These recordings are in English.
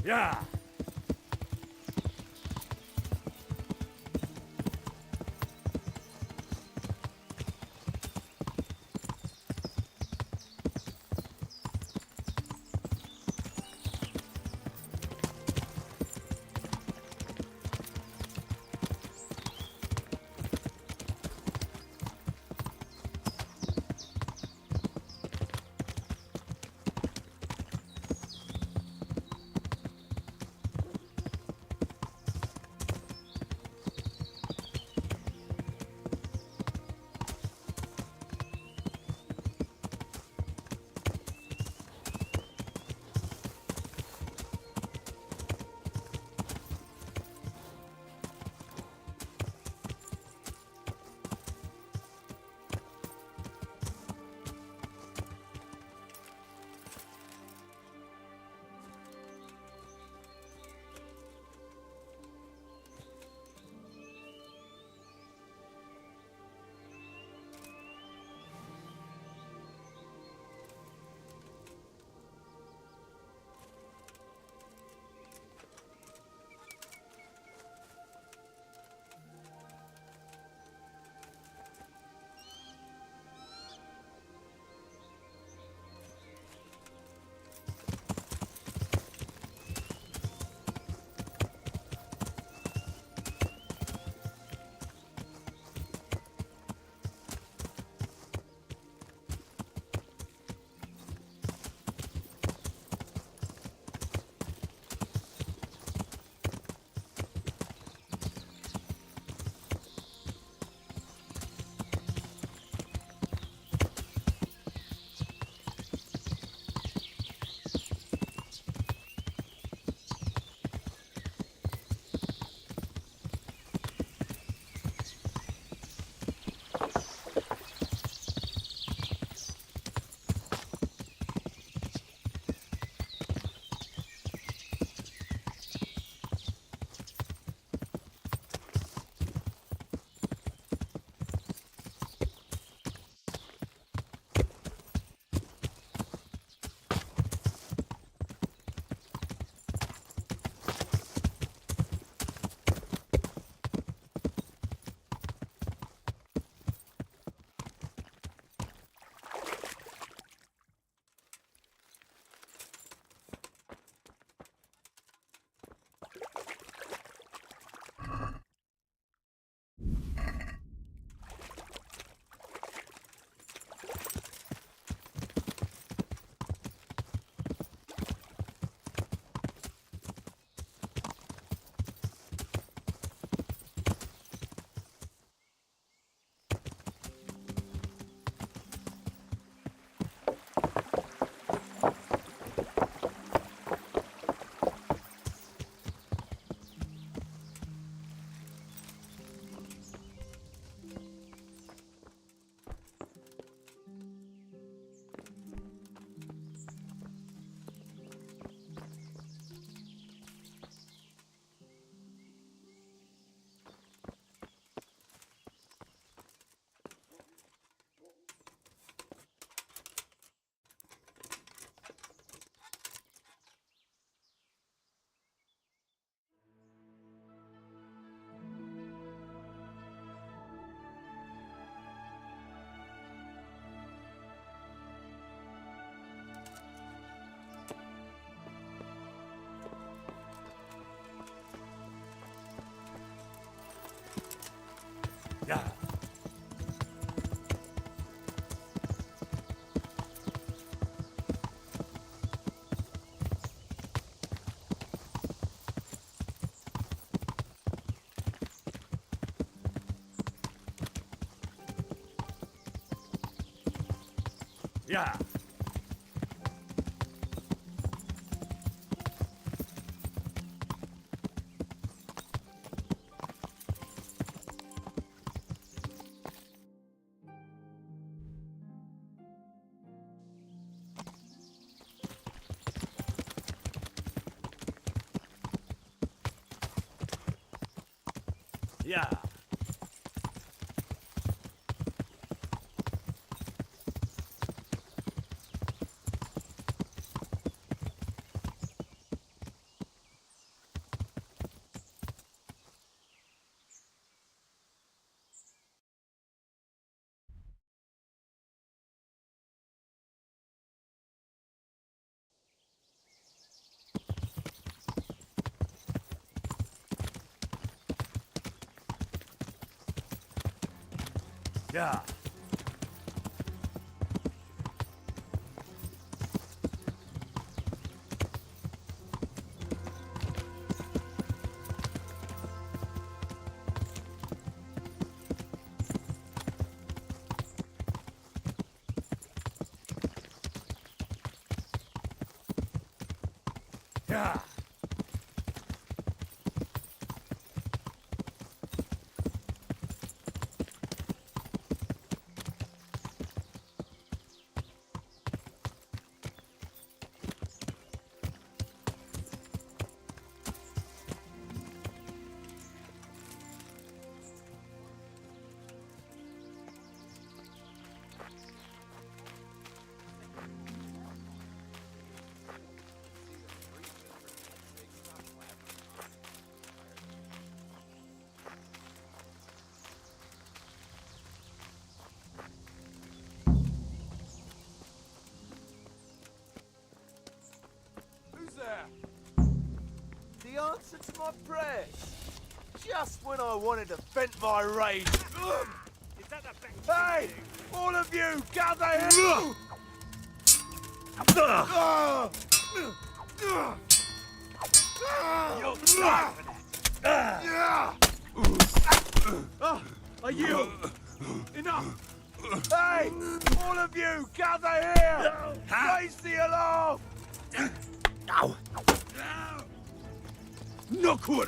Ja. Ja. Ja. Ja. Yeah. Yeah. Who's there? The answer to my prayers. Just when I wanted to vent my rage. Is that the best? Hey! All of you, gather here! You'll die for that. Are you? Enough! Hey! All of you, gather here! Raise the alarm! Ow. No kur.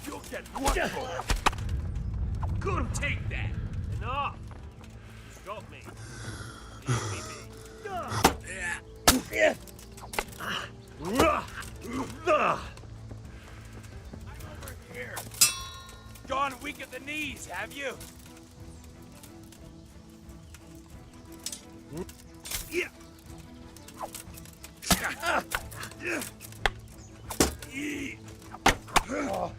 You'll get one for it. Couldn't take that. Enough. You got me. Leave me be. Over here. Gone weak at the knees, have you? Yeah. Dear God.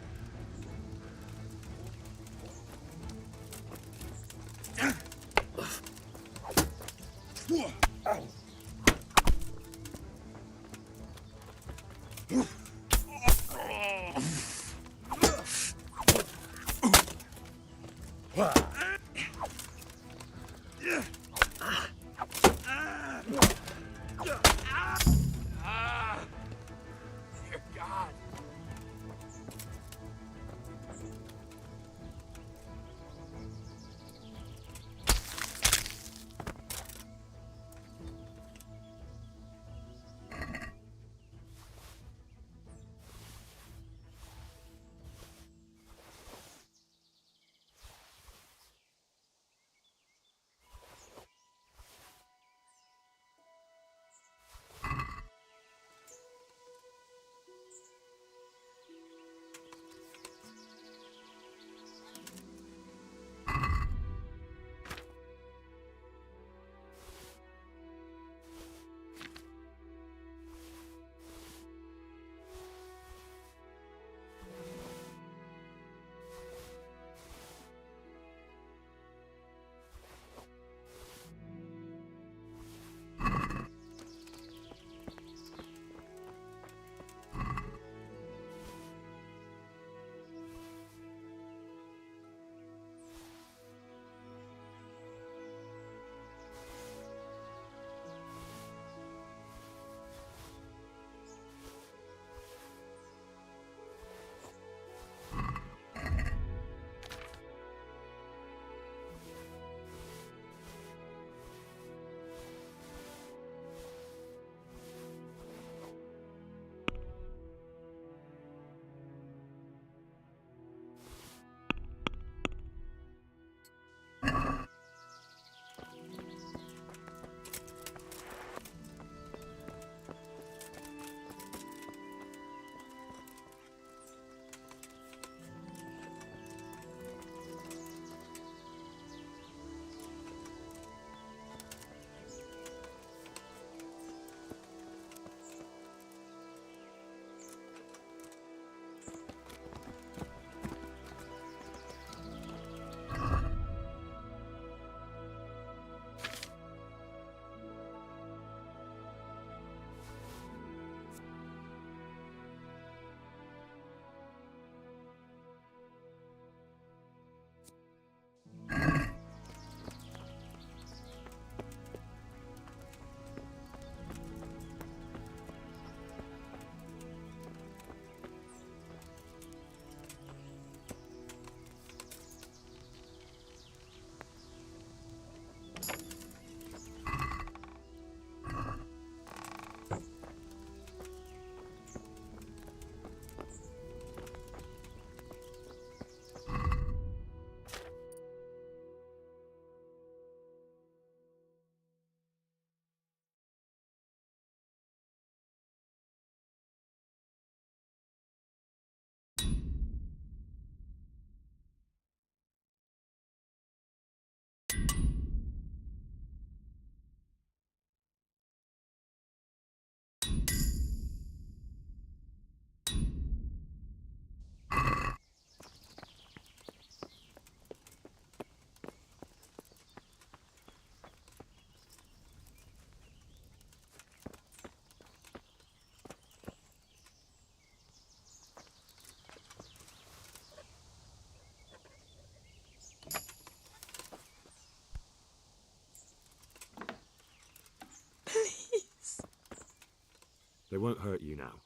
They won't hurt you now.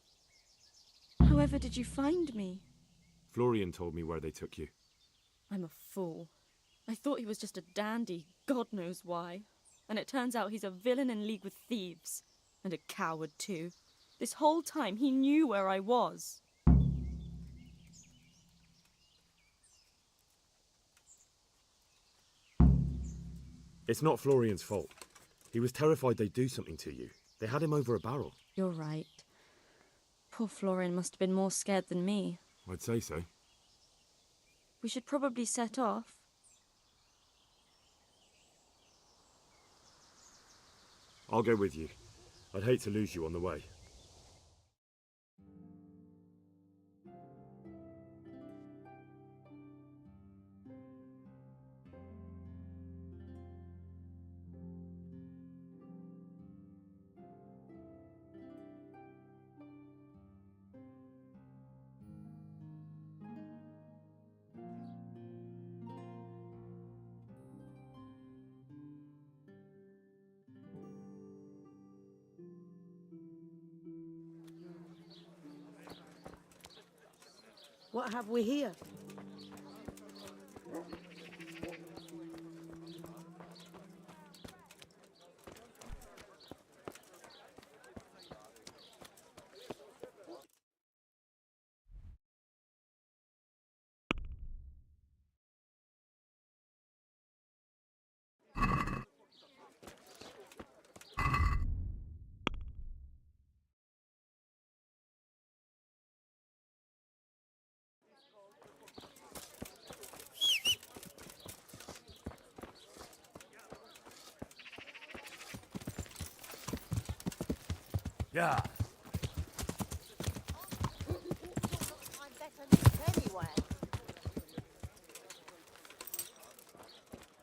However did you find me? Florian told me where they took you. I'm a fool. I thought he was just a dandy, God knows why. And it turns out he's a villain in league with thieves. And a coward, too. This whole time he knew where I was. It's not Florian's fault. He was terrified they'd do something to you. They had him over a barrel. You're right. Poor Florian must have been more scared than me. I'd say so. We should probably set off. I'll go with you. I'd hate to lose you on the way. What have we here? Yeah. I'm better looked anyway.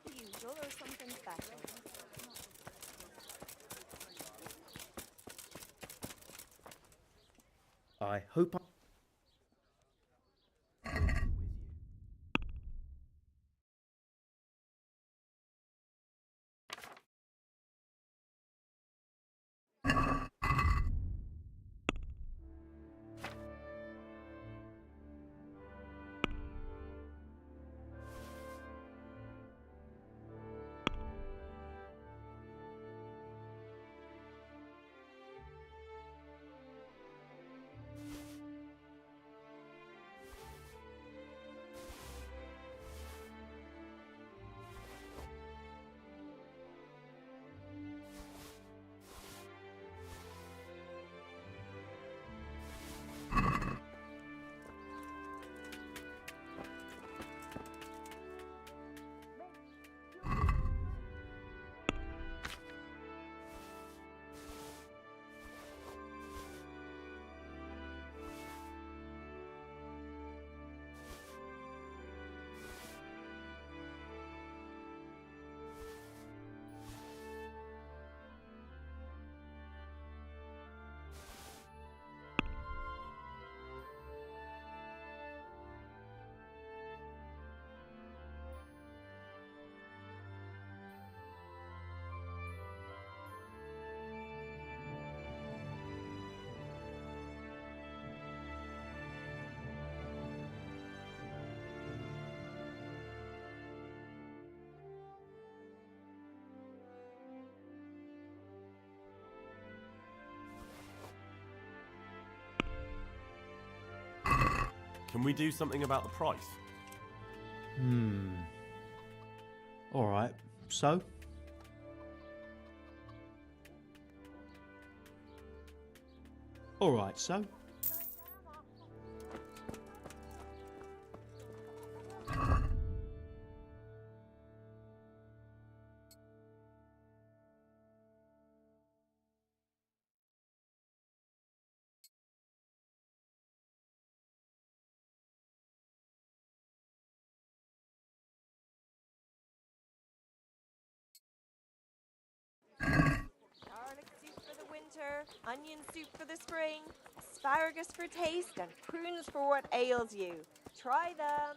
The usual or something special? I hope Can we do something about the price? Alright, so? Alright, so? Garlic soup for the winter, onion soup for the spring, asparagus for taste, and prunes for what ails you. Try them.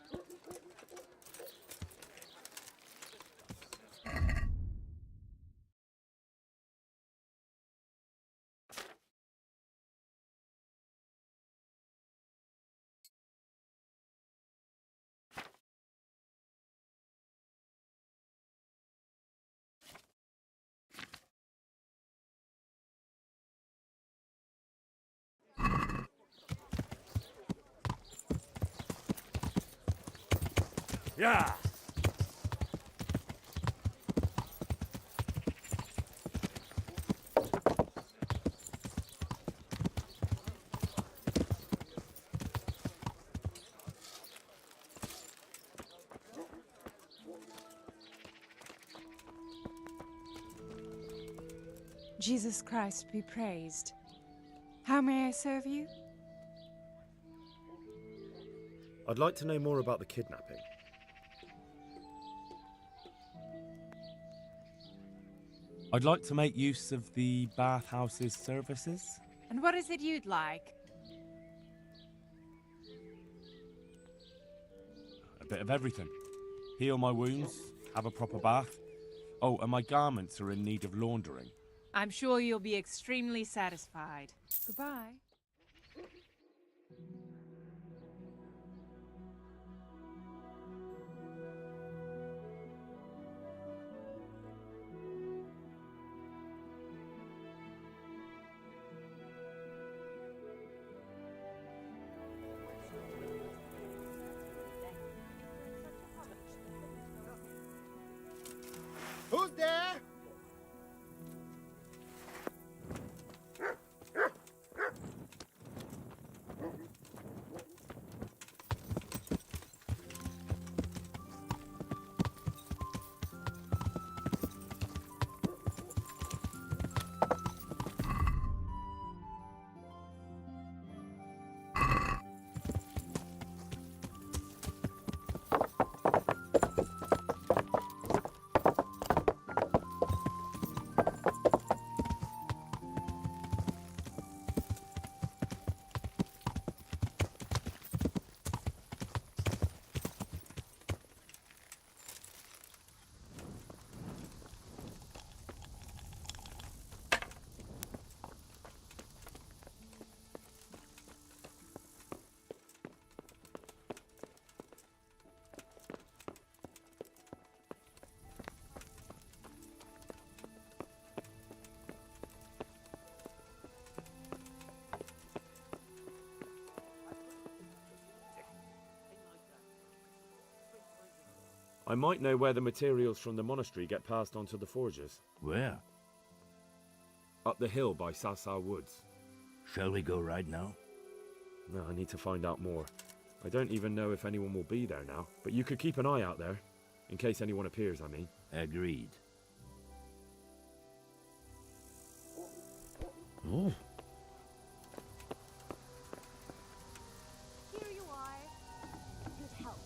Yeah. Jesus Christ be praised. How may I serve you? I'd like to know more about the kidnapping. I'd like to make use of the bathhouse's services. And what is it you'd like? A bit of everything. Heal my wounds, have a proper bath. Oh, and my garments are in need of laundering. I'm sure you'll be extremely satisfied. Goodbye. Who's there? I might know where the materials from the monastery get passed on to the forgers. Where? Up the hill by Sasau Woods. Shall we go right now? No, I need to find out more. I don't even know if anyone will be there now, but you could keep an eye out there. In case anyone appears, I mean. Agreed. Oh. Here you are. Good help.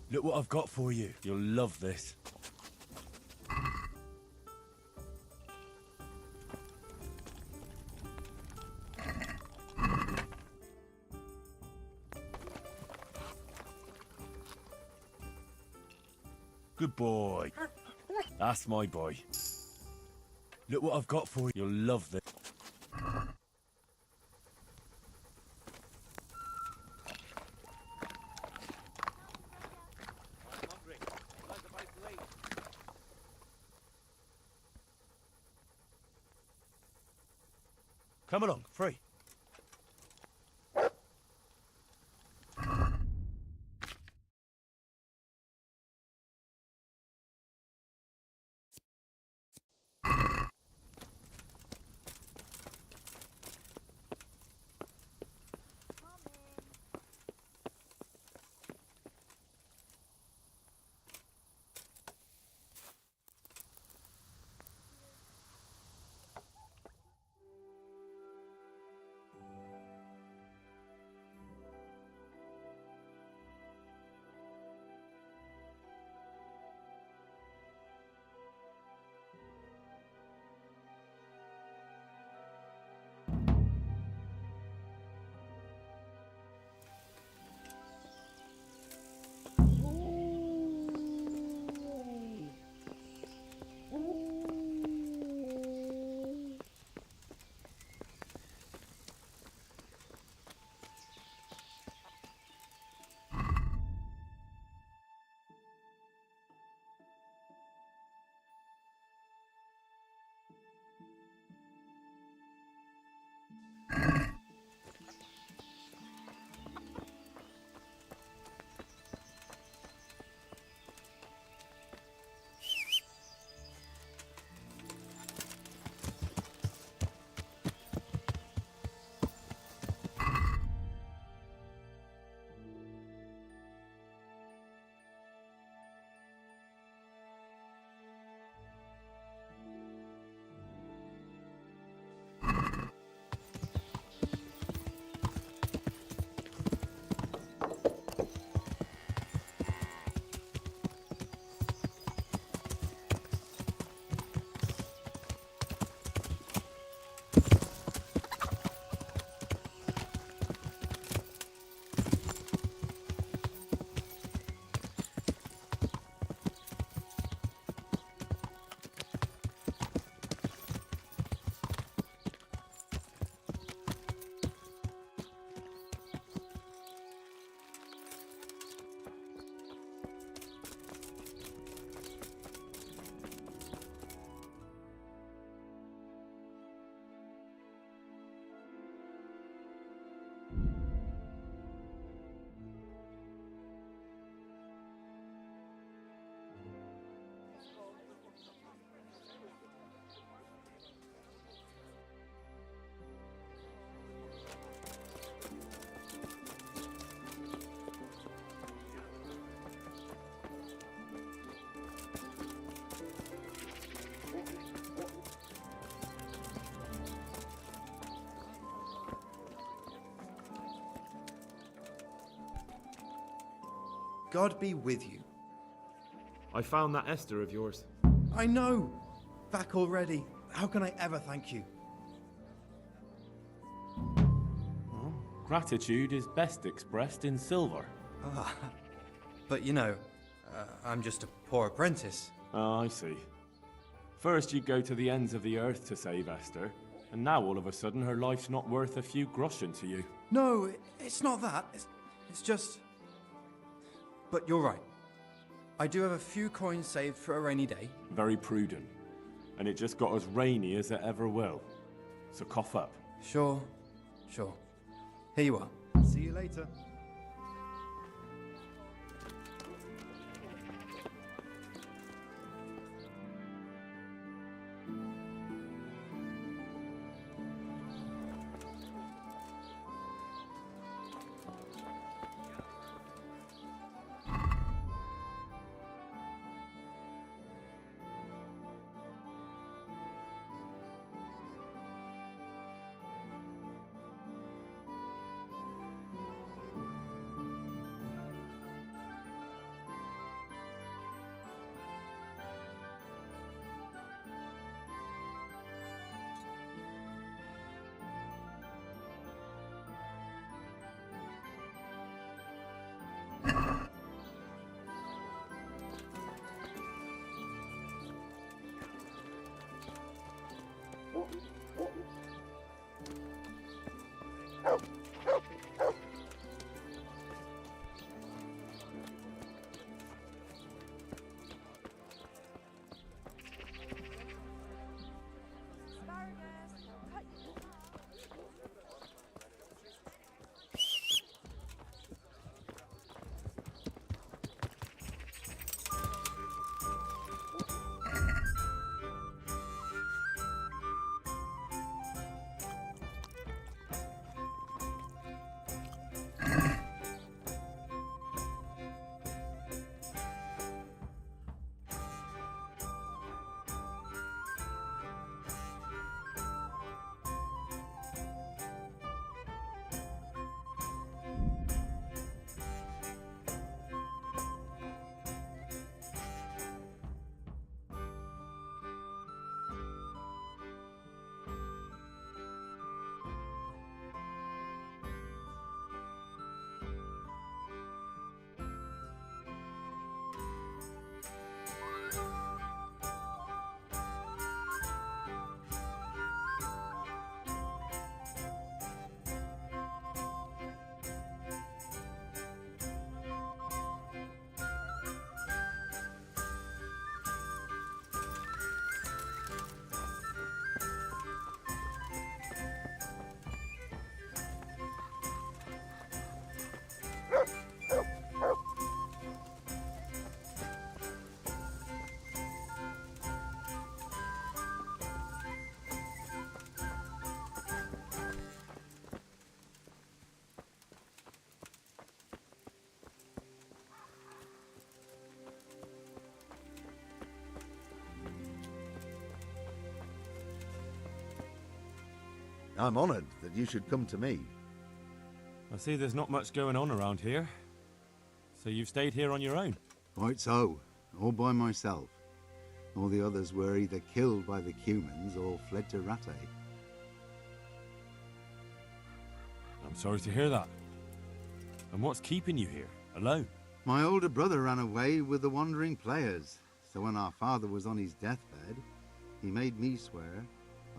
Look what I've got for you. You'll love this. Good boy. That's my boy. Look what I've got for you. You'll love this. Come along, free. God be with you. I found that Esther of yours. I know! Back already. How can I ever thank you? Gratitude is best expressed in silver. Ah, but you know, I'm just a poor apprentice. Oh, I see. First you go to the ends of the earth to save Esther, and now all of a sudden her life's not worth a few groschen to you. No, it's not that. It's just... But you're right. I do have a few coins saved for a rainy day. Very prudent. And it just got as rainy as it ever will. So cough up. Sure. Here you are. See you later. I'm honoured that you should come to me. I see there's not much going on around here. So you've stayed here on your own? Quite so, all by myself. All the others were either killed by the Cumans or fled to Rattay. I'm sorry to hear that. And what's keeping you here, alone? My older brother ran away with the wandering players, so when our father was on his deathbed, he made me swear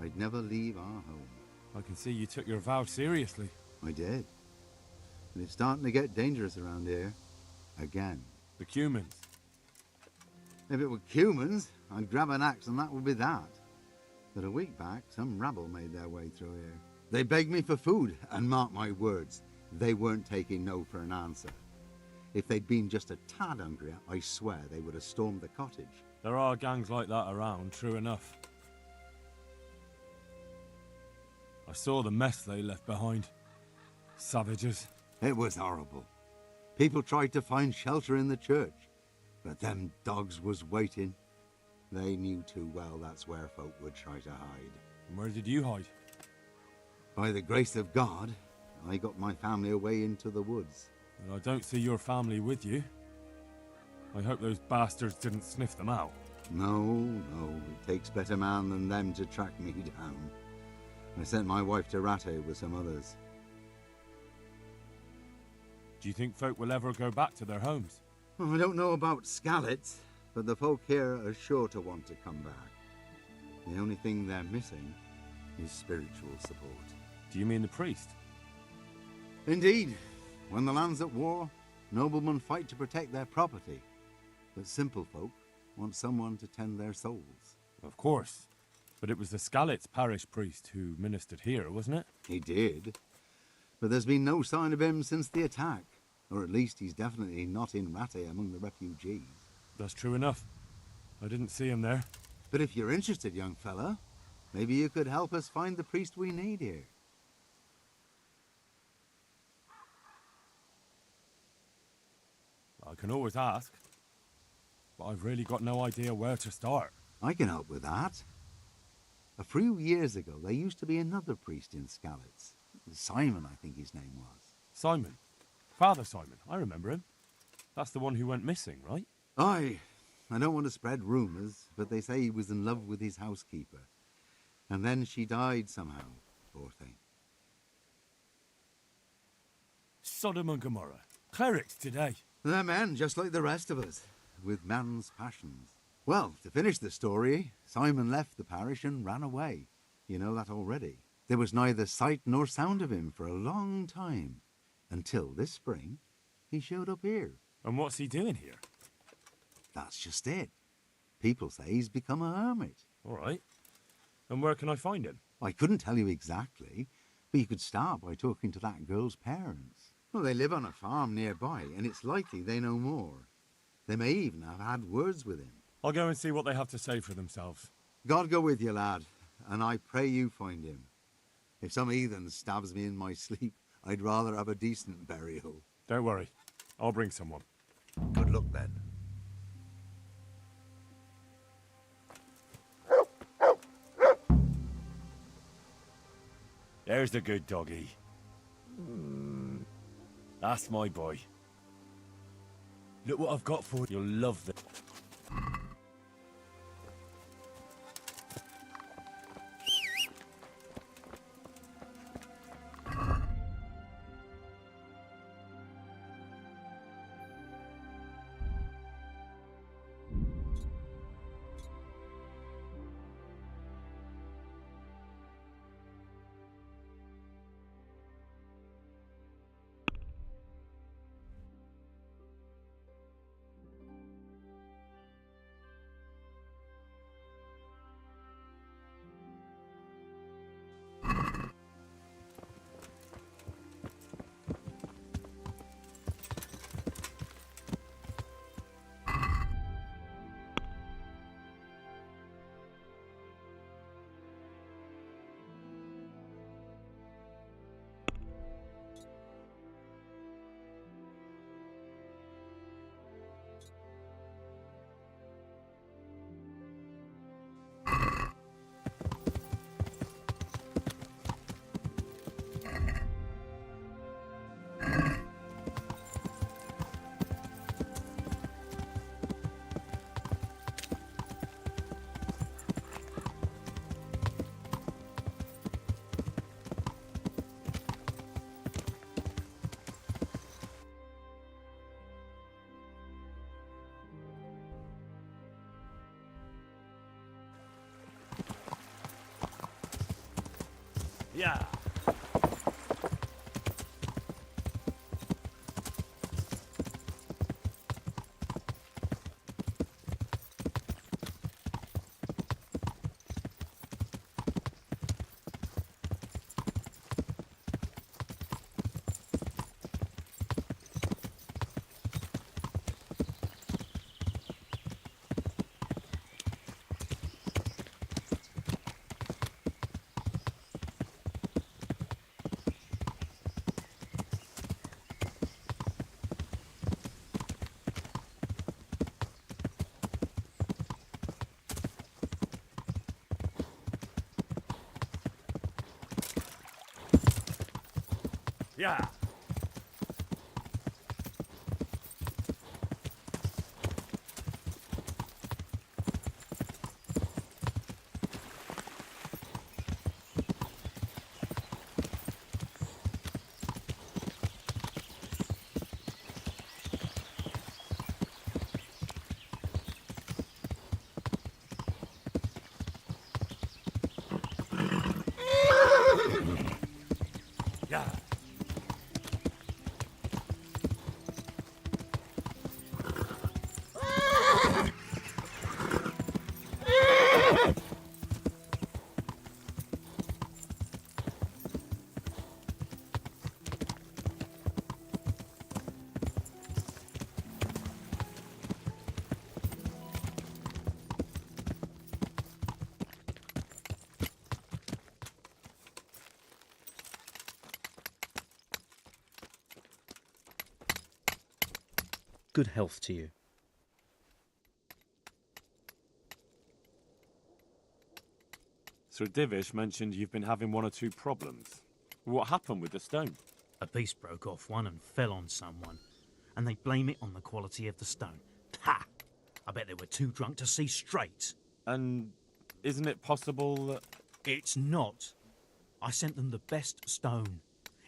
I'd never leave our home. I can see you took your vow seriously. I did. And it's starting to get dangerous around here. Again. The Cumans. If it were Cumans, I'd grab an axe and that would be that. But a week back, some rabble made their way through here. They begged me for food, and mark my words, they weren't taking no for an answer. If they'd been just a tad hungrier, I swear they would have stormed the cottage. There are gangs like that around, true enough. I saw the mess they left behind. Savages. It was horrible. People tried to find shelter in the church, but them dogs was waiting. They knew too well that's where folk would try to hide. And where did you hide? By the grace of God, I got my family away into the woods. Well, I don't see your family with you. I hope those bastards didn't sniff them out. No, it takes better man than them to track me down. I sent my wife to Rattay with some others. Do you think folk will ever go back to their homes? Well, I don't know about Skalitz, but the folk here are sure to want to come back. The only thing they're missing is spiritual support. Do you mean the priest? Indeed. When the land's at war, noblemen fight to protect their property. But simple folk want someone to tend their souls. Of course. But it was the Skalitz parish priest who ministered here, wasn't it? He did. But there's been no sign of him since the attack. Or at least he's definitely not in Rattay among the refugees. That's true enough. I didn't see him there. But if you're interested, young fella, maybe you could help us find the priest we need here. I can always ask. But I've really got no idea where to start. I can help with that. A few years ago, there used to be another priest in Skalitz. Simon, I think his name was. Simon? Father Simon, I remember him. That's the one who went missing, right? Aye. I don't want to spread rumours, but they say he was in love with his housekeeper. And then she died somehow, poor thing. Sodom and Gomorrah. Clerics today. They're men, just like the rest of us, with man's passions. Well, to finish the story, Simon left the parish and ran away. You know that already. There was neither sight nor sound of him for a long time, until this spring he showed up here. And what's he doing here? That's just it. People say he's become a hermit. All right. And where can I find him? I couldn't tell you exactly, but you could start by talking to that girl's parents. Well, they live on a farm nearby, and it's likely they know more. They may even have had words with him. I'll go and see what they have to say for themselves. God go with you, lad, and I pray you find him. If some heathen stabs me in my sleep, I'd rather have a decent burial. Don't worry. I'll bring someone. Good luck, then. There's the good doggy. That's my boy. Look what I've got for you. You'll love this. Yeah. Yeah. Yeah. Good health to you. Sir Divish mentioned you've been having one or two problems. What happened with the stone? A beast broke off one and fell on someone, and they blame it on the quality of the stone. Ha! I bet they were too drunk to see straight. And isn't it possible that... It's not. I sent them the best stone.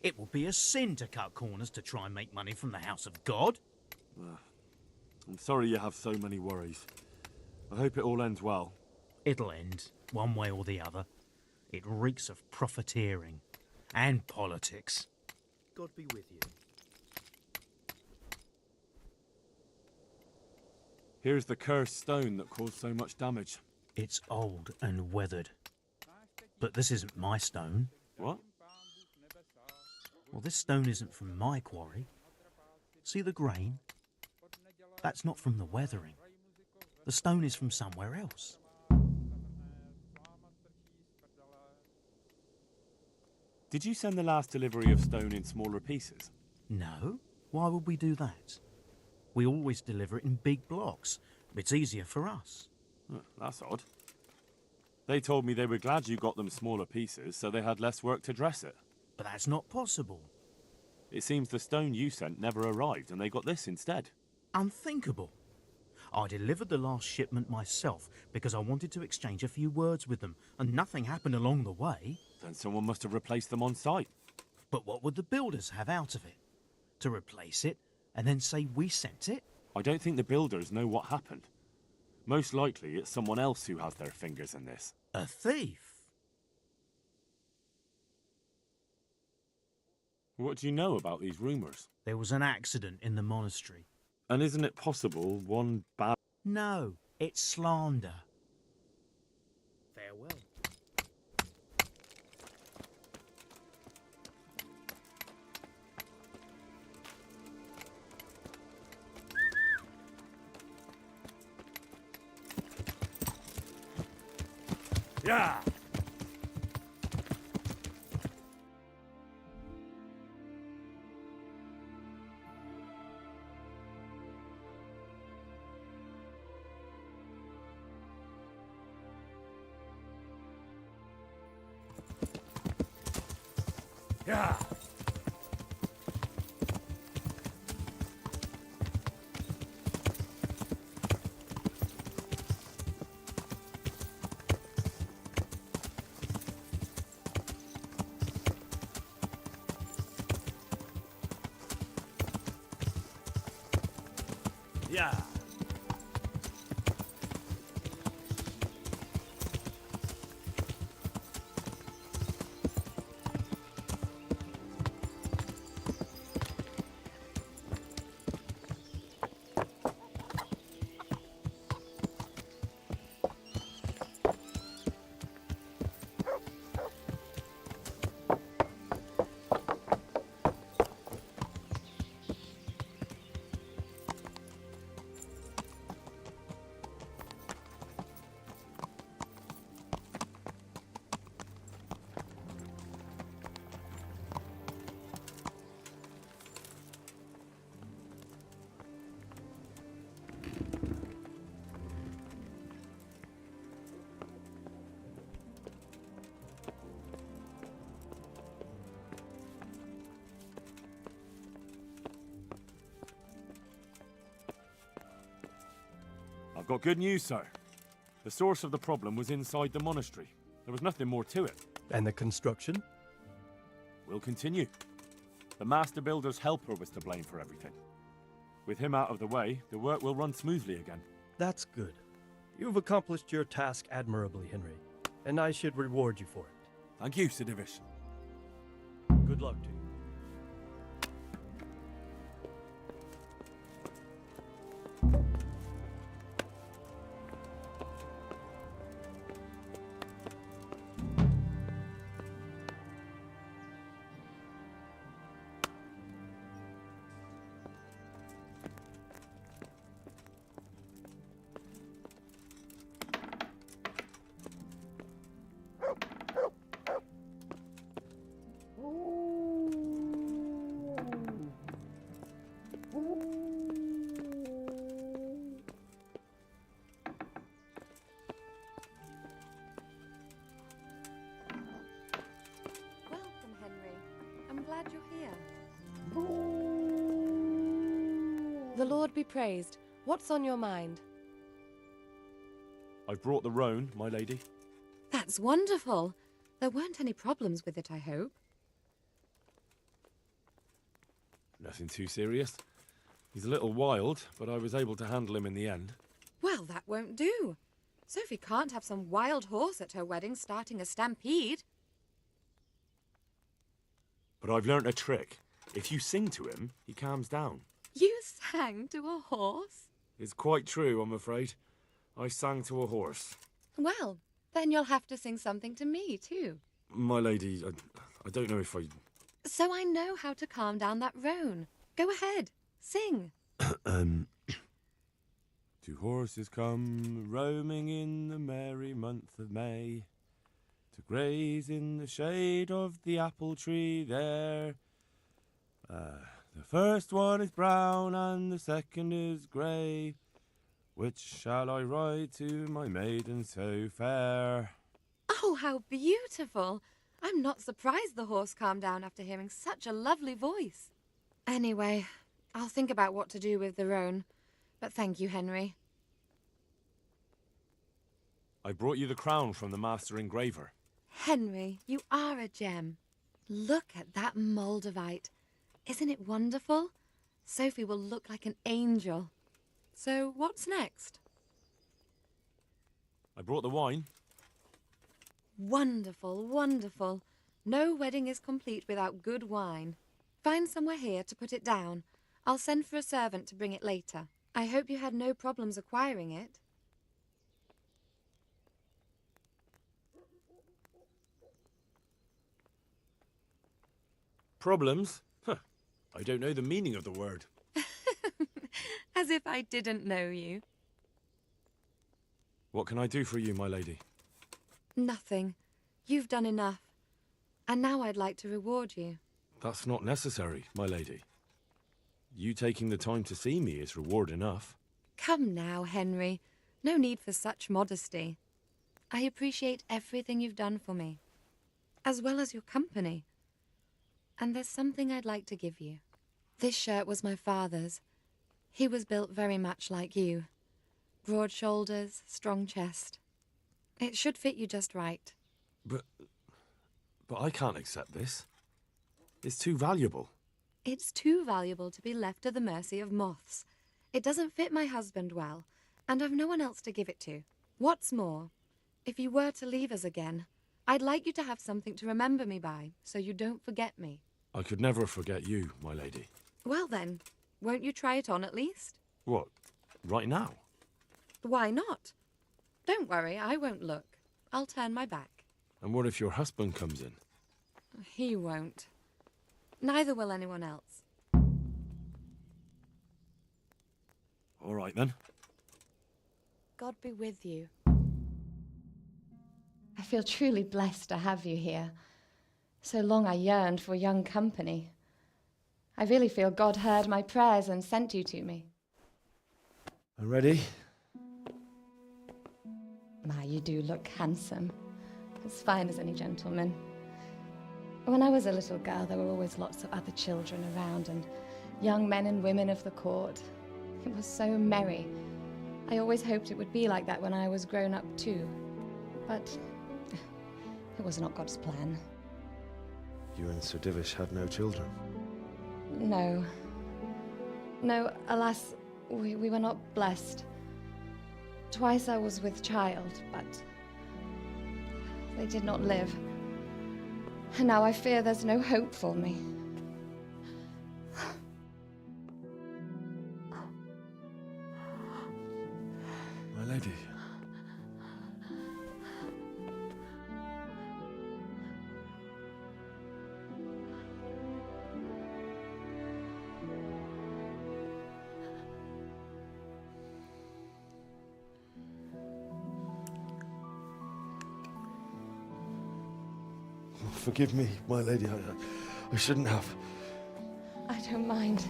It will be a sin to cut corners to try and make money from the house of God. I'm sorry you have so many worries. I hope it all ends well. It'll end, one way or the other. It reeks of profiteering and politics. God be with you. Here's the cursed stone that caused so much damage. It's old and weathered. But this isn't my stone. What? Well, this stone isn't from my quarry. See the grain? That's not from the weathering. The stone is from somewhere else. Did you send the last delivery of stone in smaller pieces? No. Why would we do that? We always deliver it in big blocks. It's easier for us. That's odd. They told me they were glad you got them smaller pieces, so they had less work to dress it. But that's not possible. It seems the stone you sent never arrived, and they got this instead. Unthinkable. I delivered the last shipment myself because I wanted to exchange a few words with them, and nothing happened along the way. Then someone must have replaced them on site. But what would the builders have out of it? To replace it, and then say we sent it? I don't think the builders know what happened. Most likely, it's someone else who has their fingers in this. A thief? What do you know about these rumours? There was an accident in the monastery. And isn't it possible one bad... No, it's slander. Farewell. Yeah! Yeah! Yeah! I've got good news, sir. The source of the problem was inside the monastery. There was nothing more to it. And the construction? We'll continue. The master builder's helper was to blame for everything. With him out of the way, the work will run smoothly again. That's good. You've accomplished your task admirably, Henry, and I should reward you for it. Thank you, Sir Divish. Good luck to you. The Lord be praised. What's on your mind? I've brought the roan, my lady. That's wonderful. There weren't any problems with it, I hope. Nothing too serious. He's a little wild, but I was able to handle him in the end. Well, that won't do. Sophie can't have some wild horse at her wedding starting a stampede. But I've learnt a trick. If you sing to him, he calms down. You sang to a horse? It's quite true, I'm afraid. I sang to a horse. Well, then you'll have to sing something to me, too. My lady, I don't know if I... So I know how to calm down that roan. Go ahead, sing. Two horses come roaming in the merry month of May to graze in the shade of the apple tree there. The first one is brown and the second is grey. Which shall I ride to, my maiden so fair? Oh, how beautiful! I'm not surprised the horse calmed down after hearing such a lovely voice. Anyway, I'll think about what to do with the roan. But thank you, Henry. I brought you the crown from the master engraver. Henry, you are a gem. Look at that Moldavite. Isn't it wonderful? Sophie will look like an angel. So, what's next? I brought the wine. Wonderful, wonderful. No wedding is complete without good wine. Find somewhere here to put it down. I'll send for a servant to bring it later. I hope you had no problems acquiring it. Problems? Huh. I don't know the meaning of the word. As if I didn't know you. What can I do for you, my lady? Nothing. You've done enough. And now I'd like to reward you. That's not necessary, my lady. You taking the time to see me is reward enough. Come now, Henry. No need for such modesty. I appreciate everything you've done for me, as well as your company. And there's something I'd like to give you. This shirt was my father's. He was built very much like you. Broad shoulders, strong chest. It should fit you just right. But I can't accept this. It's too valuable. It's too valuable to be left to the mercy of moths. It doesn't fit my husband well, and I've no one else to give it to. What's more, if you were to leave us again, I'd like you to have something to remember me by, so you don't forget me. I could never forget you, my lady. Well then, won't you try it on at least? What? Right now? Why not? Don't worry, I won't look. I'll turn my back. And what if your husband comes in? He won't. Neither will anyone else. All right, then. God be with you. I feel truly blessed to have you here. So long I yearned for young company. I really feel God heard my prayers and sent you to me. Ready? My, you do look handsome. As fine as any gentleman. When I was a little girl, there were always lots of other children around and young men and women of the court. It was so merry. I always hoped it would be like that when I was grown up too. But it was not God's plan. You and Sir Divish had no children? No. No, alas, we were not blessed. Twice I was with child, but they did not live. And now I fear there's no hope for me. My lady. Forgive me, my lady. I shouldn't have. I don't mind.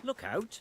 Look out.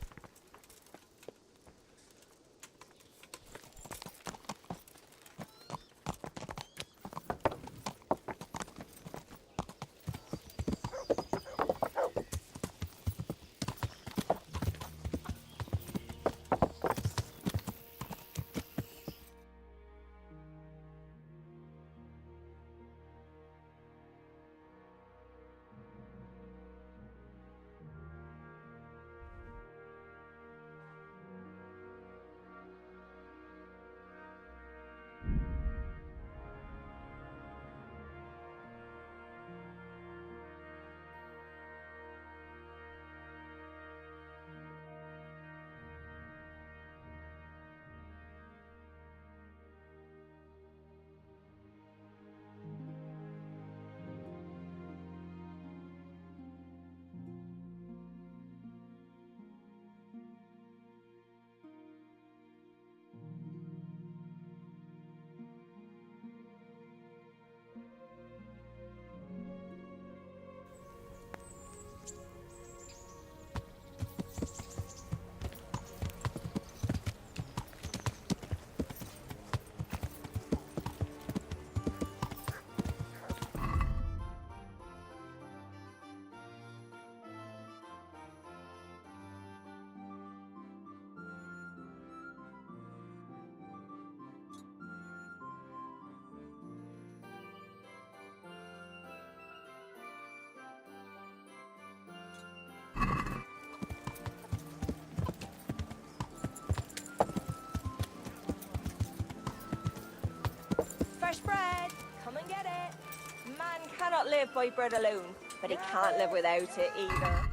Fresh bread! Come and get it! Man cannot live by bread alone, but he can't live without it either.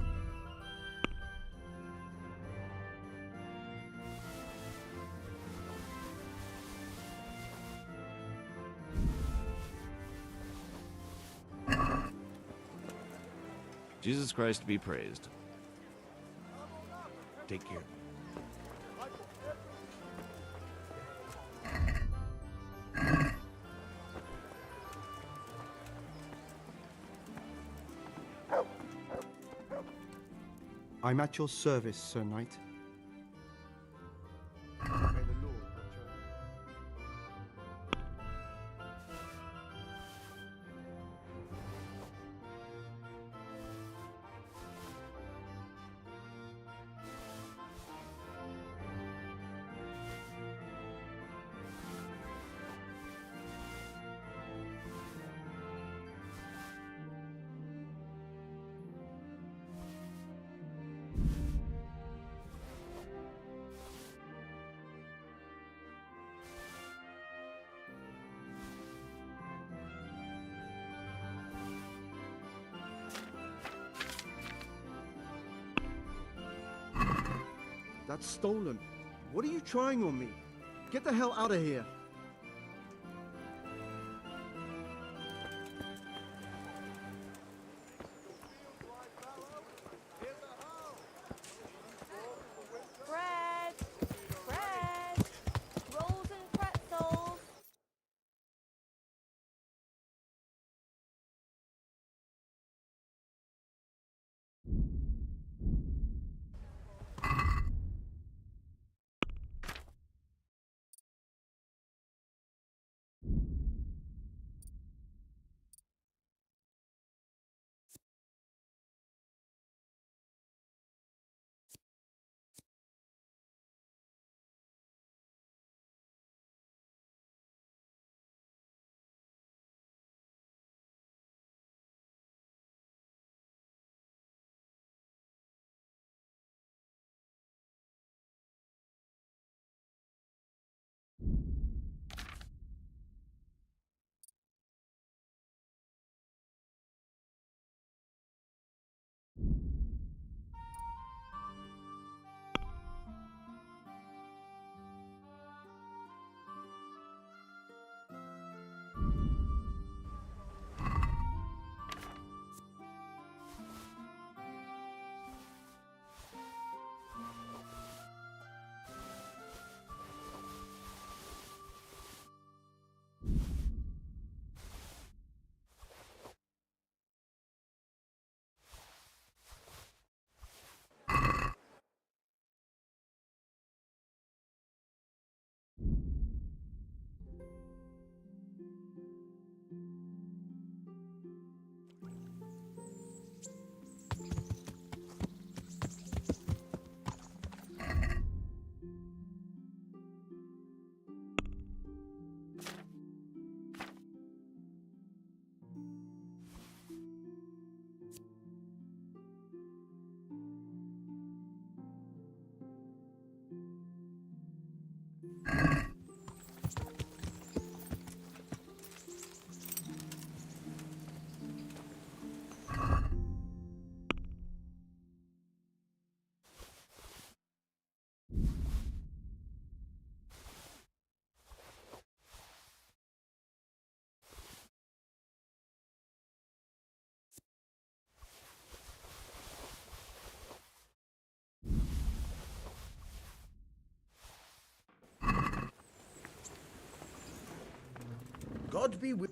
Jesus Christ be praised. Take care. I'm at your service, Sir Knight. That's stolen. What are you trying on me? Get the hell out of here. God be with...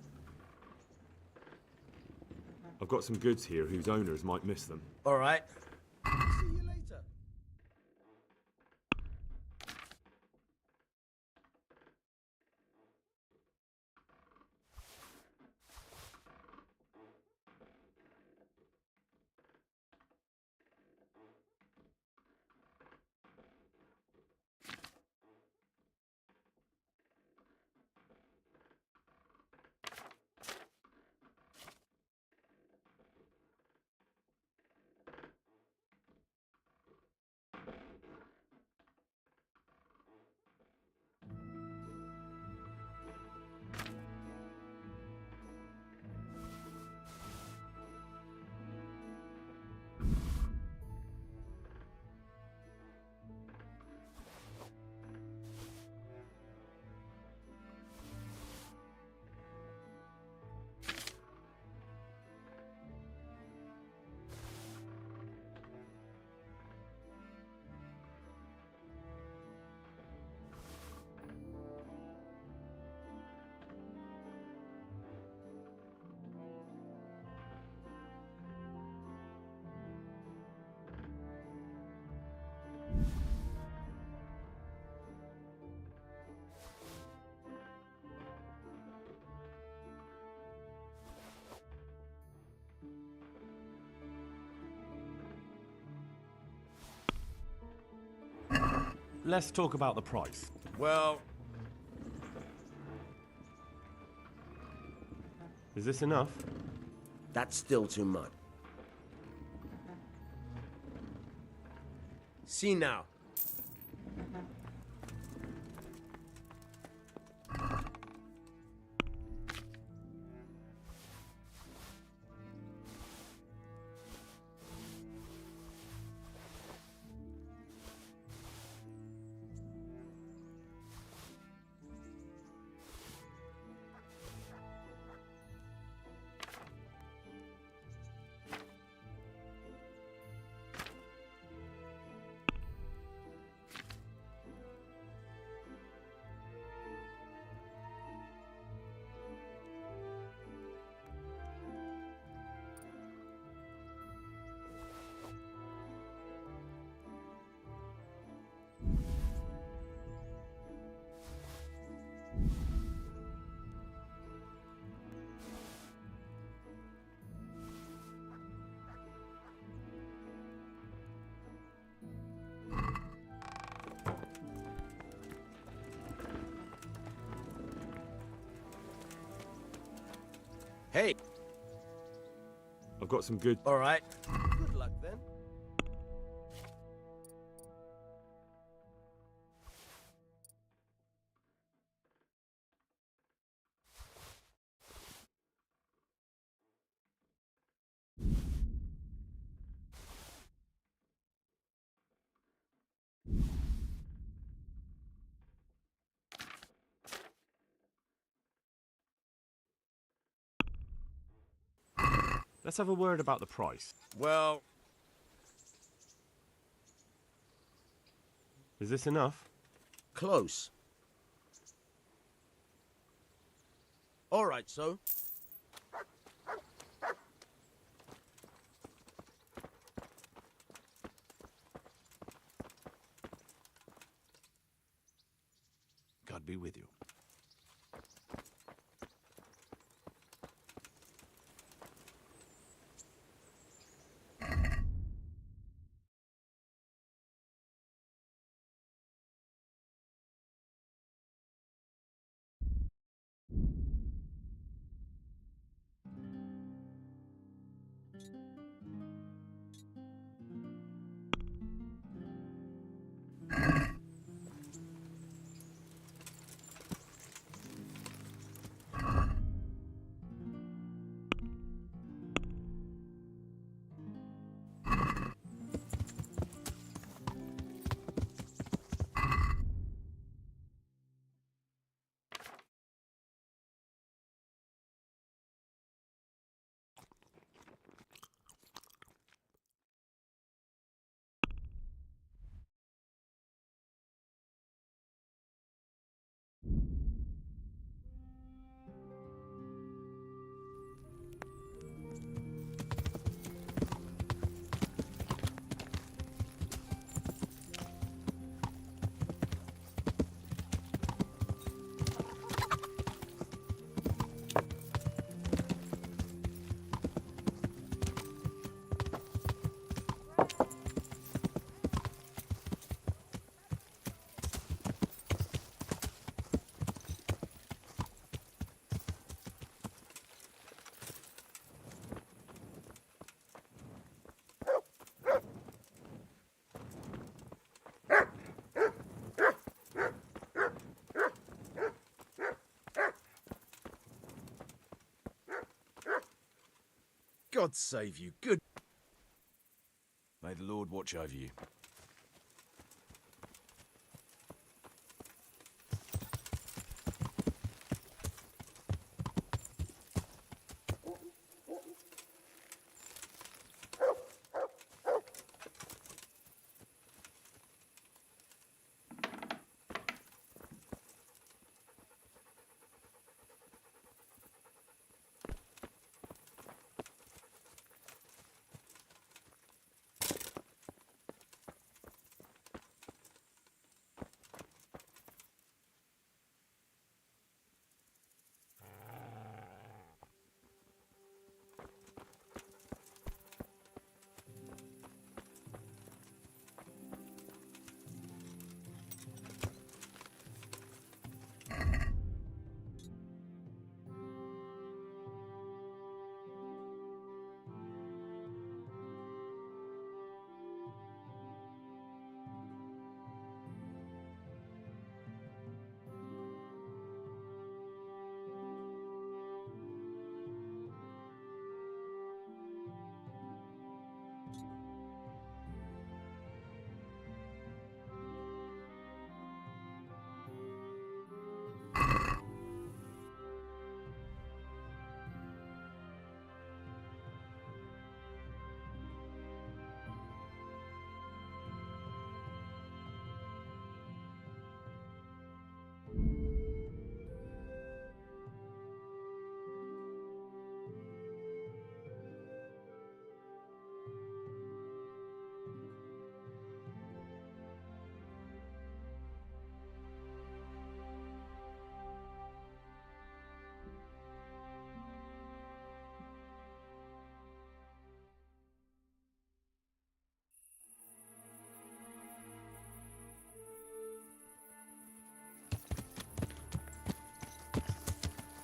I've got some goods here whose owners might miss them. All right. See you later. Let's talk about the price. Well... Is this enough? That's still too much. See now. Hey. I've got some good... All right. Good luck then. Let's have a word about the price. Well... Is this enough? Close. All right, so... God be with you. God save you. Good. May the Lord watch over you.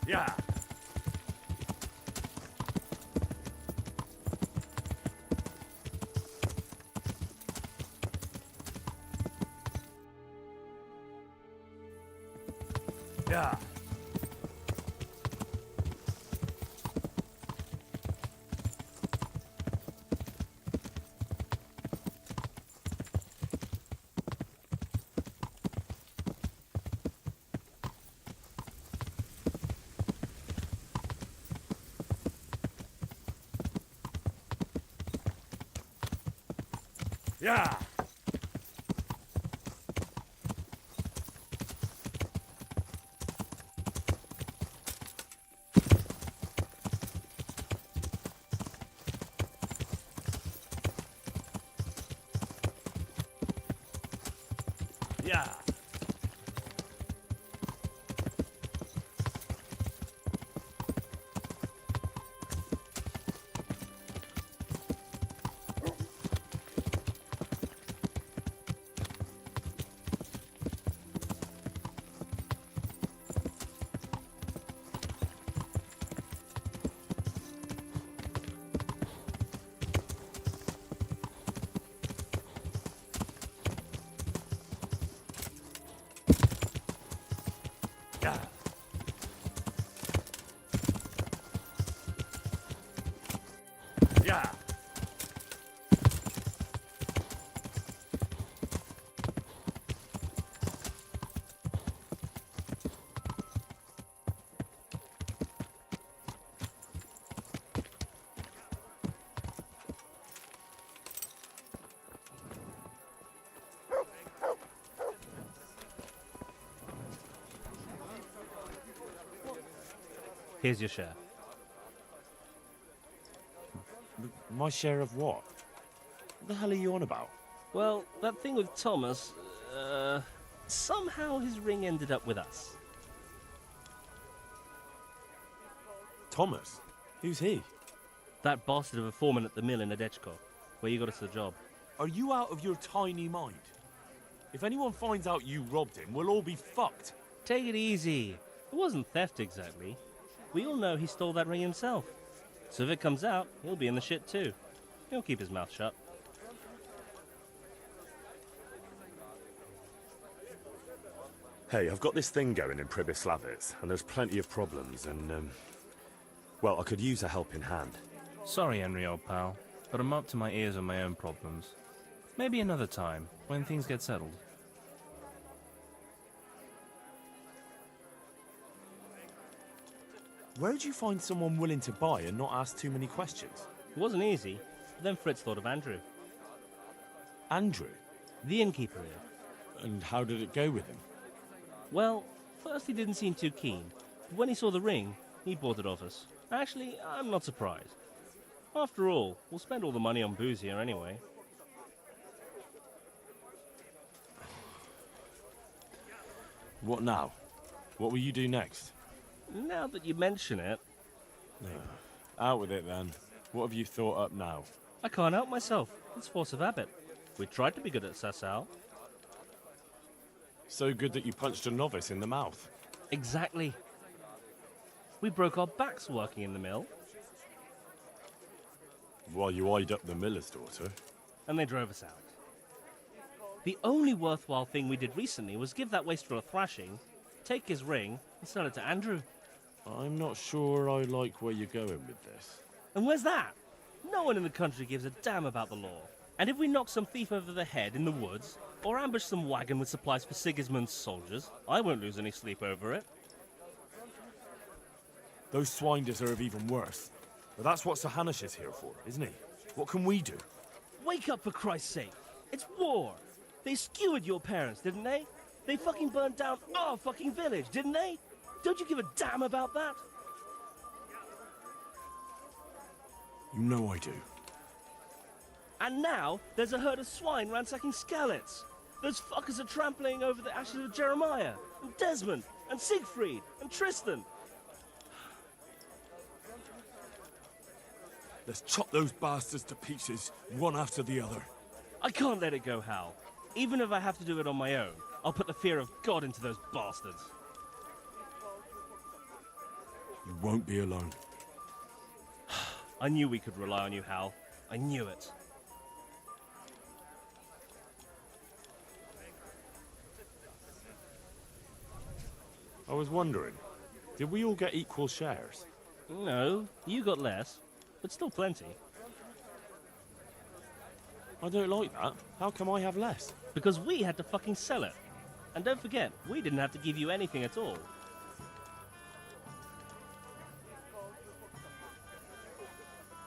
Yeah. Yeah. Yeah. Yeah. Yeah. Yeah. Here's your share. My share of what? What the hell are you on about? Well, that thing with Thomas, somehow his ring ended up with us. Thomas? Who's he? That bastard of a foreman at the mill in Edechko, where you got us the job. Are you out of your tiny mind? If anyone finds out you robbed him, we'll all be fucked. Take it easy. It wasn't theft exactly. We all know he stole that ring himself. So if it comes out, he'll be in the shit too. He'll keep his mouth shut. Hey, I've got this thing going in Pribyslavitz, and there's plenty of problems, and, well, I could use a helping hand. Sorry, Henry, old pal, but I'm up to my ears on my own problems. Maybe another time, when things get settled. Where'd you find someone willing to buy and not ask too many questions? It wasn't easy, but then Fritz thought of Andrew. Andrew? The innkeeper here. And how did it go with him? Well, first he didn't seem too keen, but when he saw the ring, he bought it off us. Actually, I'm not surprised. After all, we'll spend all the money on booze here anyway. What now? What will you do next? Now that you mention it... Out with it then. What have you thought up now? I can't help myself. It's force of habit. We tried to be good at Sasau. So good that you punched a novice in the mouth. Exactly. We broke our backs working in the mill. While you eyed up the miller's daughter. And they drove us out. The only worthwhile thing we did recently was give that wastrel a thrashing, take his ring, and sell it to Andrew. I'm not sure I like where you're going with this. And where's that? No one in the country gives a damn about the law. And if we knock some thief over the head in the woods, or ambush some wagon with supplies for Sigismund's soldiers, I won't lose any sleep over it. Those swine deserve even worse. But that's what Sir Hanush is here for, isn't he? What can we do? Wake up, for Christ's sake. It's war. They skewered your parents, didn't they? They fucking burned down our fucking village, didn't they? Don't you give a damn about that? You know I do. And now, there's a herd of swine ransacking Skalitz. Those fuckers are trampling over the ashes of Jeremiah, and Desmond, and Siegfried, and Tristan. Let's chop those bastards to pieces, one after the other. I can't let it go, Hal. Even if I have to do it on my own, I'll put the fear of God into those bastards. You won't be alone. I knew we could rely on you, Hal. I knew it. I was wondering, did we all get equal shares? No, you got less, but still plenty. I don't like that. How come I have less? Because we had to fucking sell it. And don't forget, we didn't have to give you anything at all.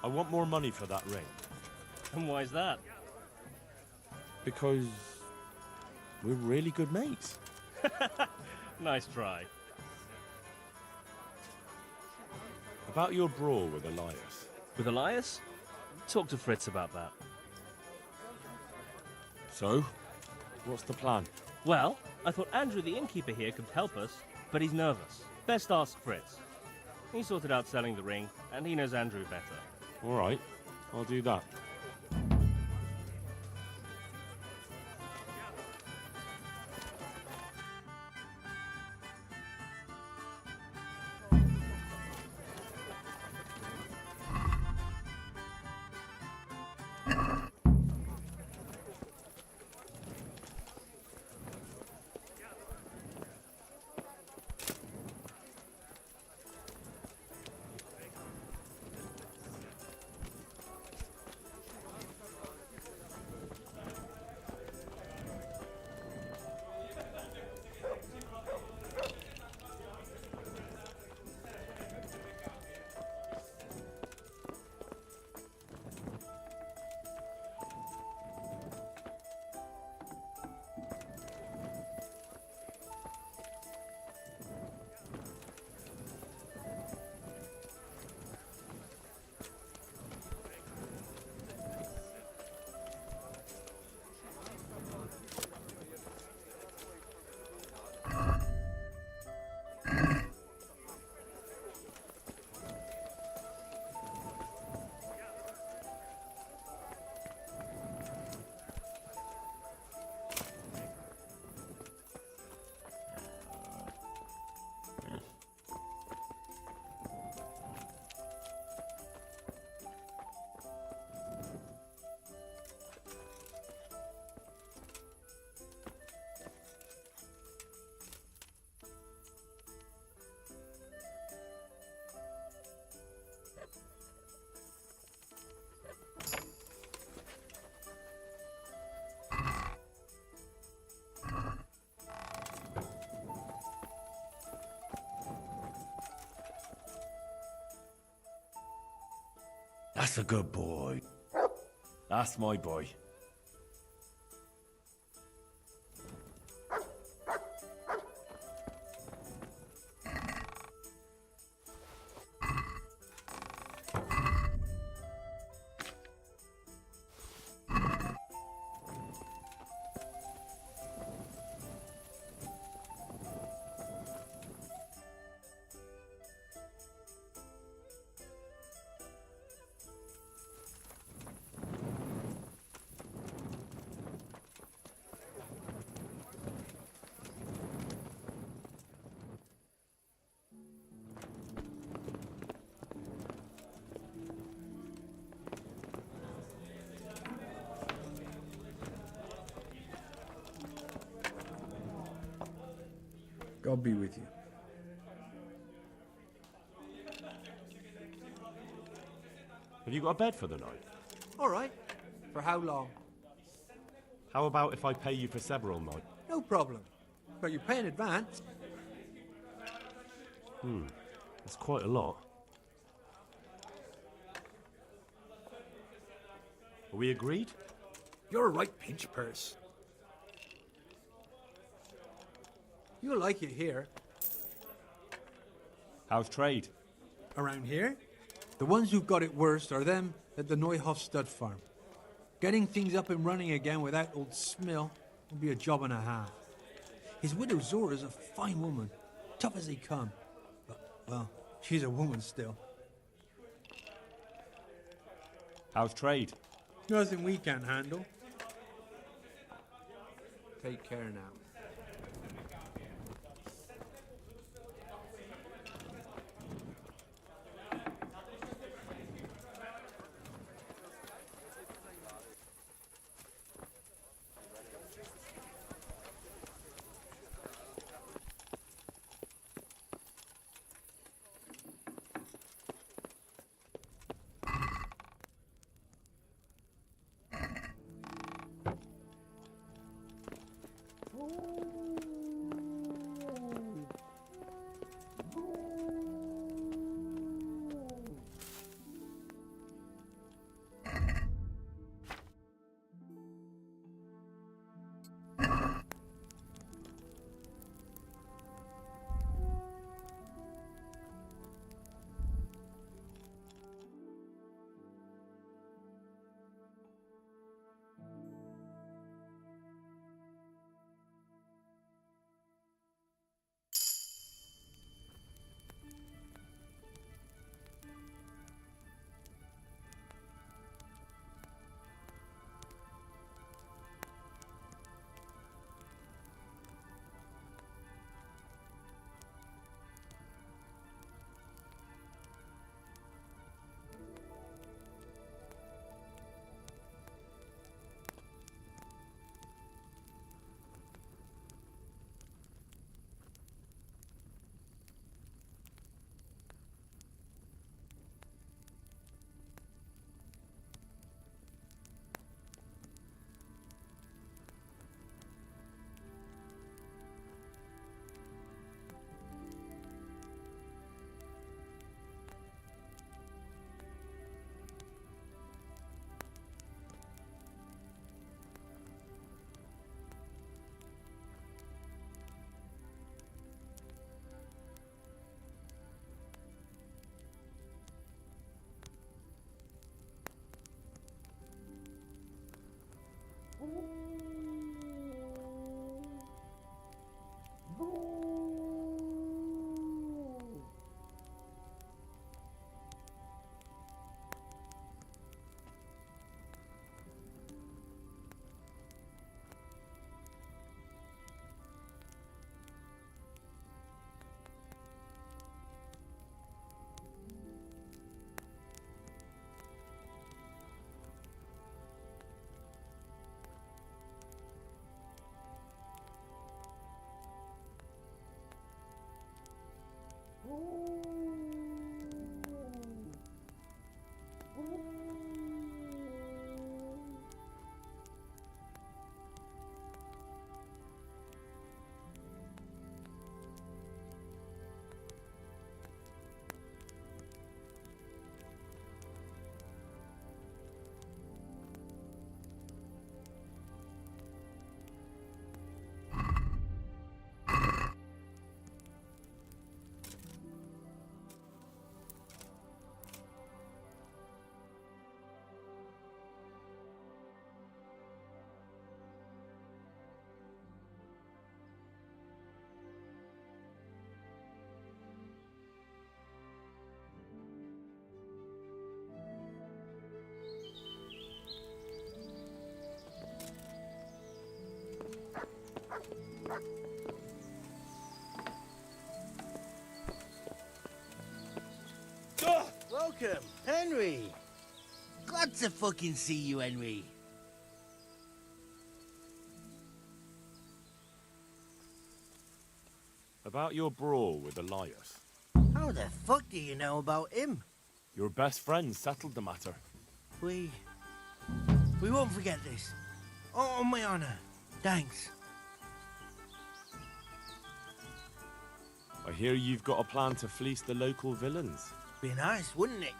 I want more money for that ring. And why's that? Because we're really good mates. Nice try. About your brawl with Elias. With Elias? Talk to Fritz about that. So, what's the plan? Well, I thought Andrew the innkeeper here could help us, but he's nervous. Best ask Fritz. He sorted out selling the ring, and he knows Andrew better. All right, I'll do that. That's a good boy. That's my boy. God be with you. Have you got a bed for the night? All right. For how long? How about if I pay you for several nights? No problem. But you pay in advance. That's quite a lot. Are we agreed? You're a right pinch purse. You'll like it here. How's trade? Around here? The ones who've got it worst are them at the Neuhoff stud farm. Getting things up and running again without old Smill will be a job and a half. His widow Zora's a fine woman, tough as they come. But, well, she's a woman still. How's trade? Nothing we can't handle. Take care now. Welcome, Henry. Glad to fucking see you, Henry. About your brawl with Elias. How the fuck do you know about him? Your best friend settled the matter. We won't forget this. On my honor. Thanks. I hear you've got a plan to fleece the local villains. Be nice, wouldn't it?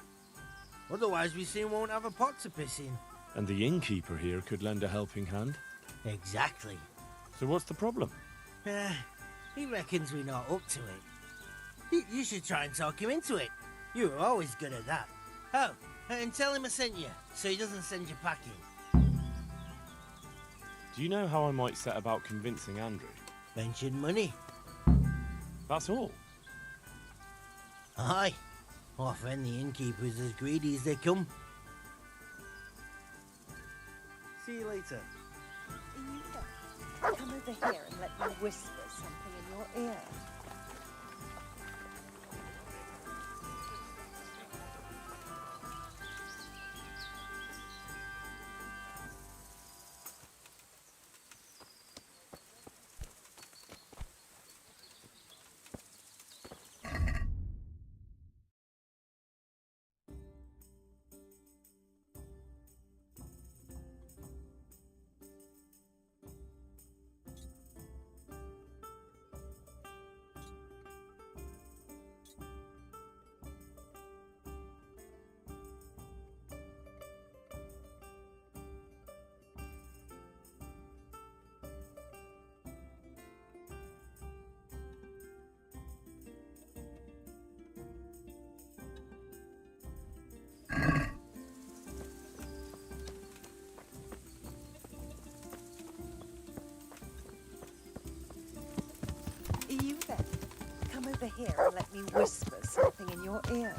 Otherwise we soon won't have a pot to piss in. And the innkeeper here could lend a helping hand. Exactly. So what's the problem? He reckons we're not up to it. You should try and talk him into it. You were always good at that. Oh, and tell him I sent you, so he doesn't send you packing. Do you know how I might set about convincing Andrew? Mention money. That's all? Aye. Our friend the innkeeper's as greedy as they come. See you later. Come over here and let me whisper something in your ear. Are you there? Come over here and let me whisper something in your ear.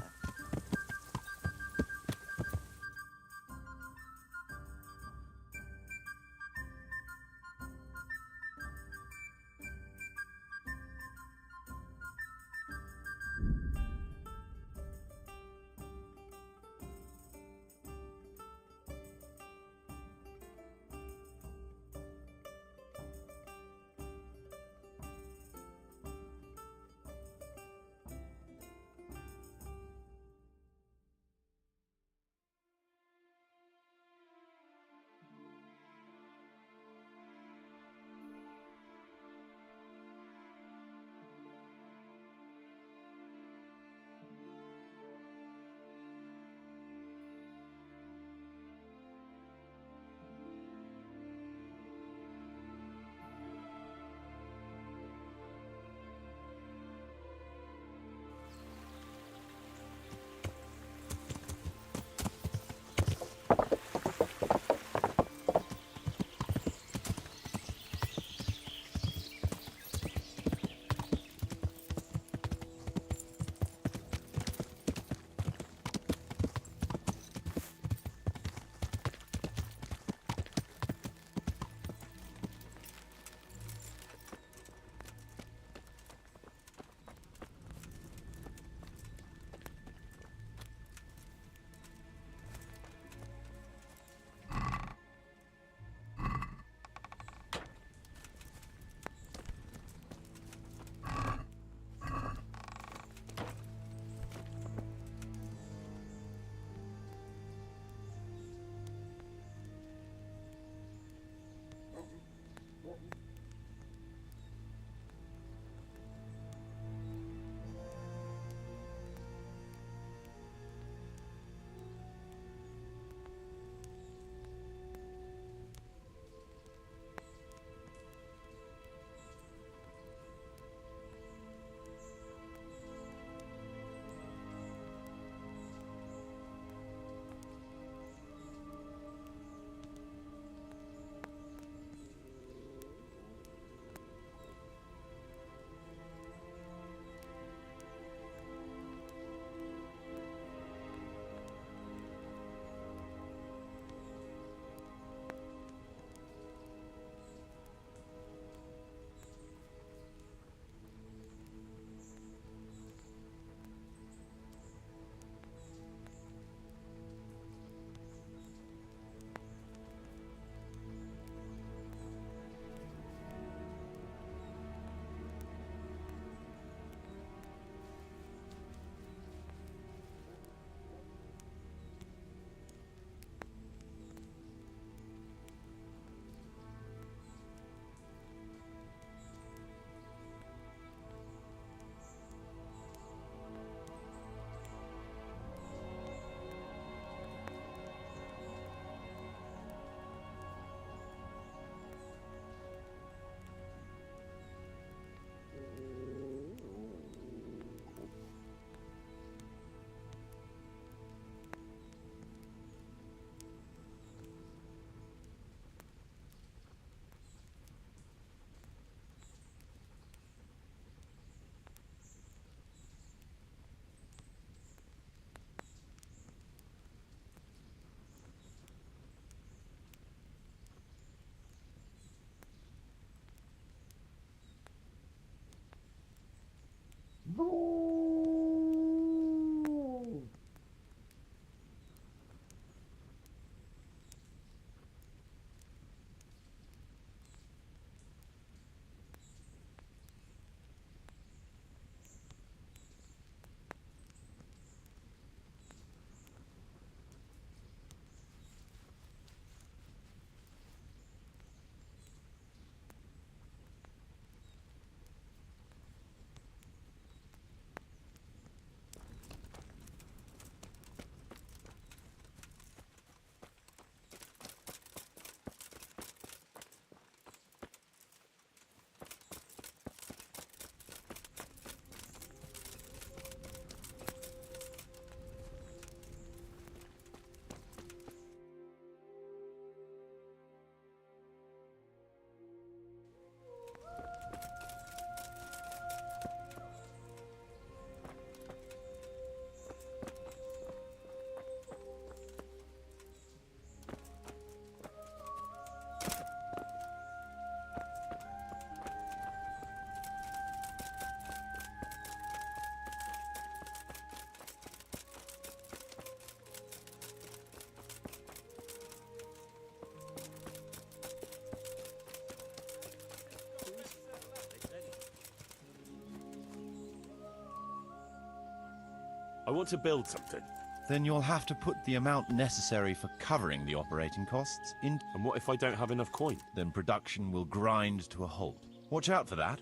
I want to build something. Then you'll have to put the amount necessary for covering the operating costs in... And what if I don't have enough coin? Then production will grind to a halt. Watch out for that.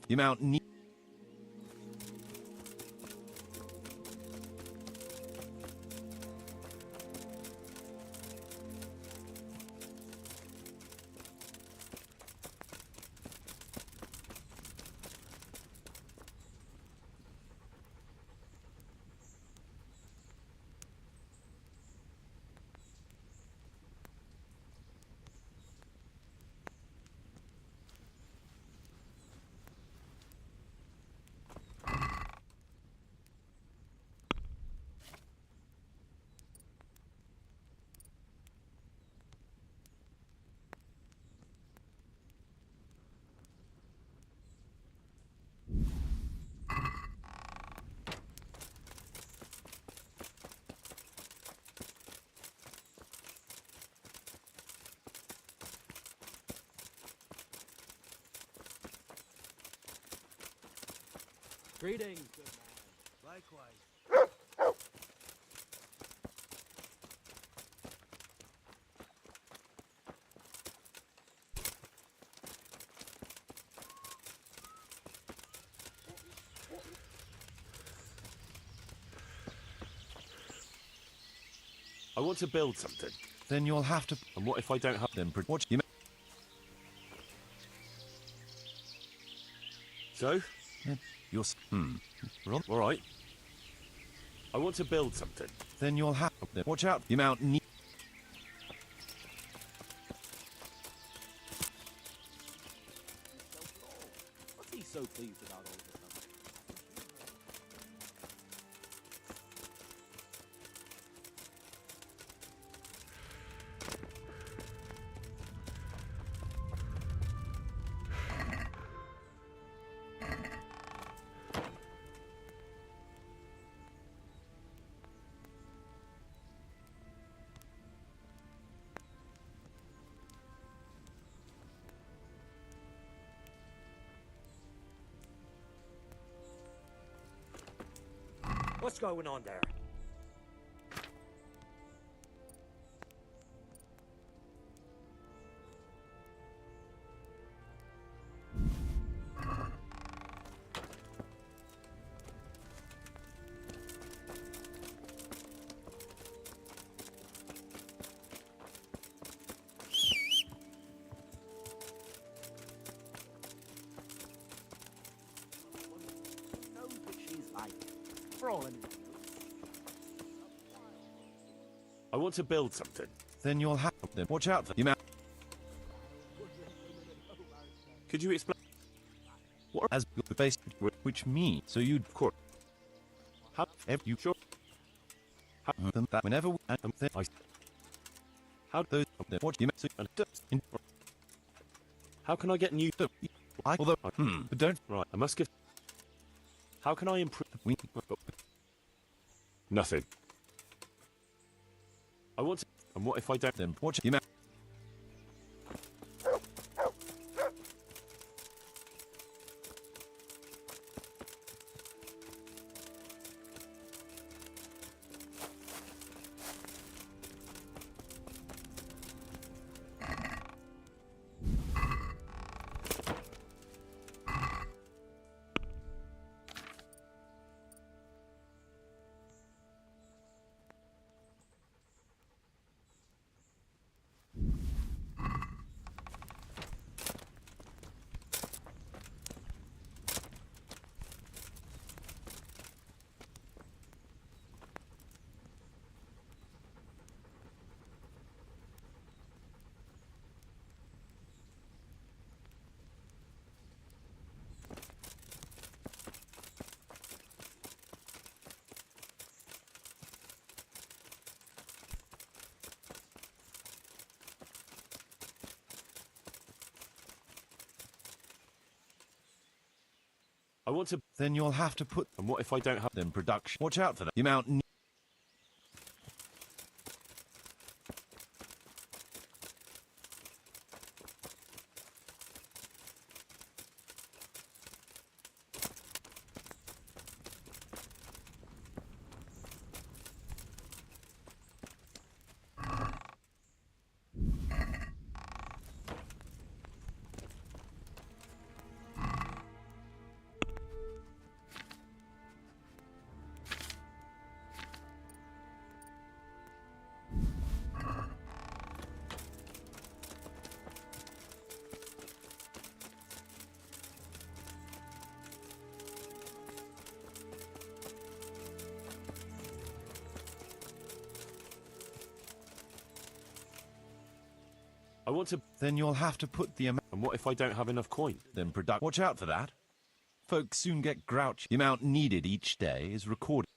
The amount Greetings, good man. Likewise. I want to build something. Then you'll have to... And what if I don't have... Then what you... So? You're... All right. I want to build something. Then you'll have... Watch out. The amount... What's he so pleased about all of this? What's going on there? Knows what she's like. For all anyone knows. I want to build something. Then you'll have... Then watch out for the amount... Could you explain? What as the base... Which means... So you'd... Court. How... If you... Sure. How... Them that whenever... And then I... How... Those... What you... So... How can I get new... Although... But don't... Right, I must give... How can I improve? Nothing. I want to. And what if I don't? Then watch your mouth. I want to. Then you'll have to put. And what if I don't have? Then production. Watch out for that. The amount. I want to. Then you'll have to put the amount. And what if I don't have enough coin? Then product. Watch out for that. Folks soon get grouchy. The amount needed each day is recorded.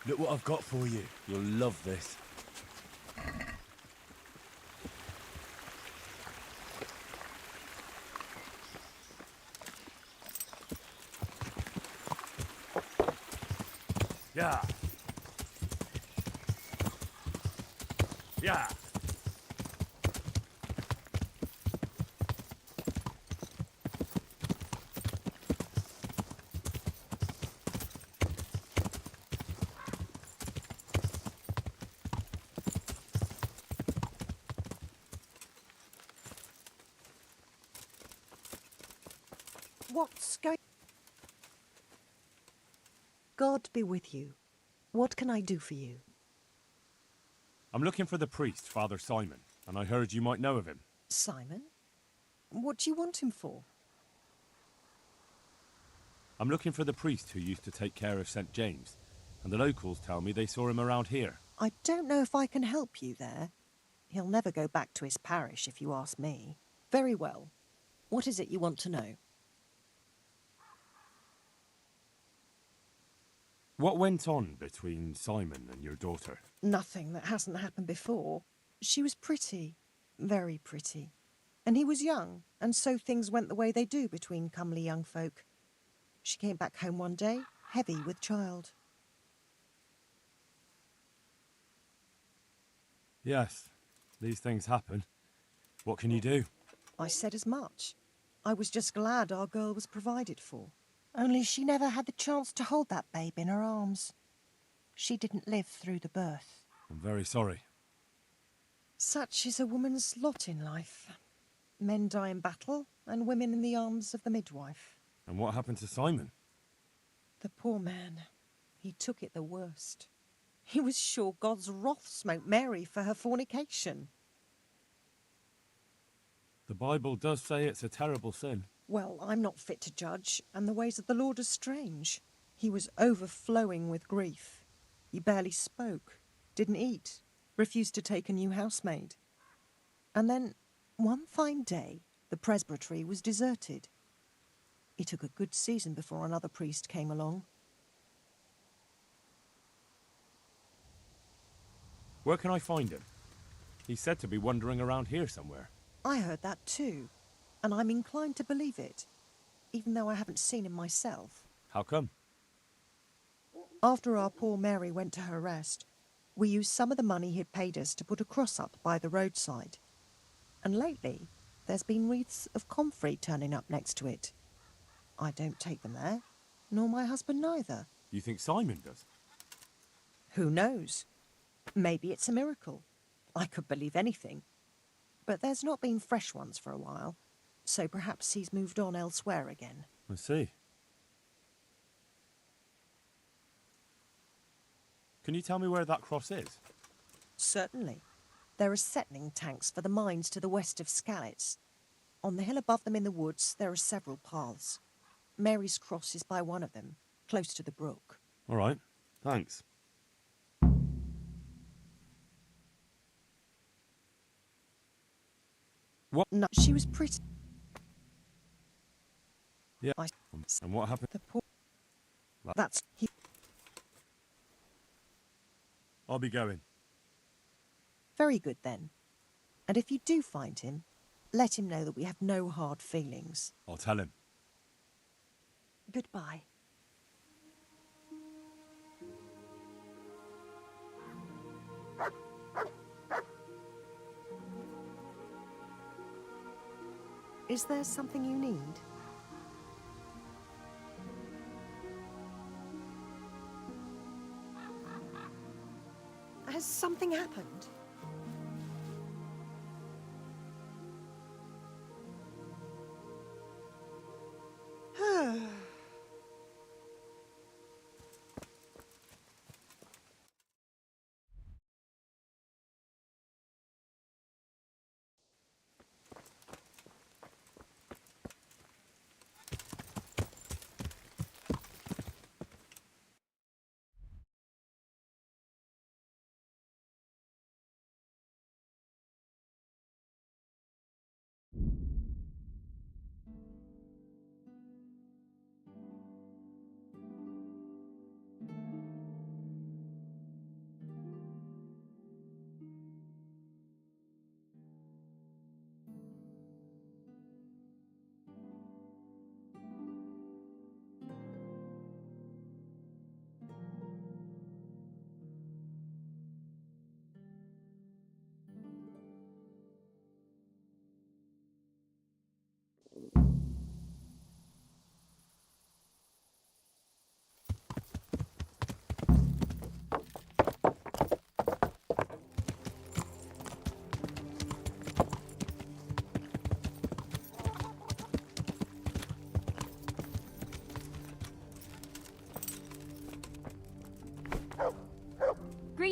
Look what I've got for you. You'll love this. Yeah. Yeah. What's going... God be with you. What can I do for you? I'm looking for the priest, Father Simon, and I heard you might know of him. Simon? What do you want him for? I'm looking for the priest who used to take care of St. James, and the locals tell me they saw him around here. I don't know if I can help you there. He'll never go back to his parish, if you ask me. Very well. What is it you want to know? What went on between Simon and your daughter? Nothing that hasn't happened before. She was pretty, very pretty. And he was young, and so things went the way they do between comely young folk. She came back home one day, heavy with child. Yes, these things happen. What can you do? I said as much. I was just glad our girl was provided for. Only she never had the chance to hold that babe in her arms. She didn't live through the birth. I'm very sorry. Such is a woman's lot in life. Men die in battle, and women in the arms of the midwife. And what happened to Simon? The poor man. He took it the worst. He was sure God's wrath smote Mary for her fornication. The Bible does say it's a terrible sin. Well, I'm not fit to judge, and the ways of the Lord are strange. He was overflowing with grief. He barely spoke, didn't eat, refused to take a new housemaid. And then, one fine day, the presbytery was deserted. It took a good season before another priest came along. Where can I find him? He's said to be wandering around here somewhere. I heard that too, and I'm inclined to believe it, even though I haven't seen him myself. How come? After our poor Mary went to her rest, we used some of the money he'd paid us to put a cross up by the roadside. And lately, there's been wreaths of comfrey turning up next to it. I don't take them there, nor my husband neither. You think Simon does? Who knows? Maybe it's a miracle. I could believe anything. But there's not been fresh ones for a while, so perhaps he's moved on elsewhere again. I see. Can you tell me where that cross is? Certainly. There are settling tanks for the mines to the west of Skalitz. On the hill above them in the woods, there are several paths. Mary's cross is by one of them, close to the brook. All right, thanks. What? No, she was pretty. Yeah. And what happened? The poor... That's... He... I'll be going. Very good, then. And if you do find him, let him know that we have no hard feelings. I'll tell him. Goodbye. Is there something you need? Has something happened?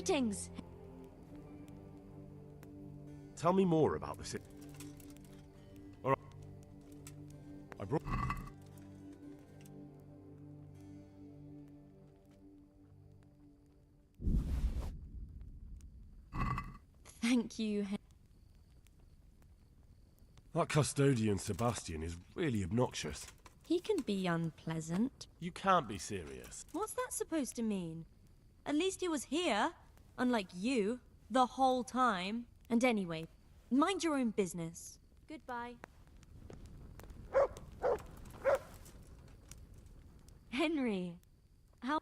Greetings. Tell me more about this. All right. I brought... Thank you. That custodian Sebastian is really obnoxious. He can be unpleasant. You can't be serious. What's that supposed to mean? At least he was here, unlike you, the whole time. And anyway, mind your own business. Goodbye. Henry, how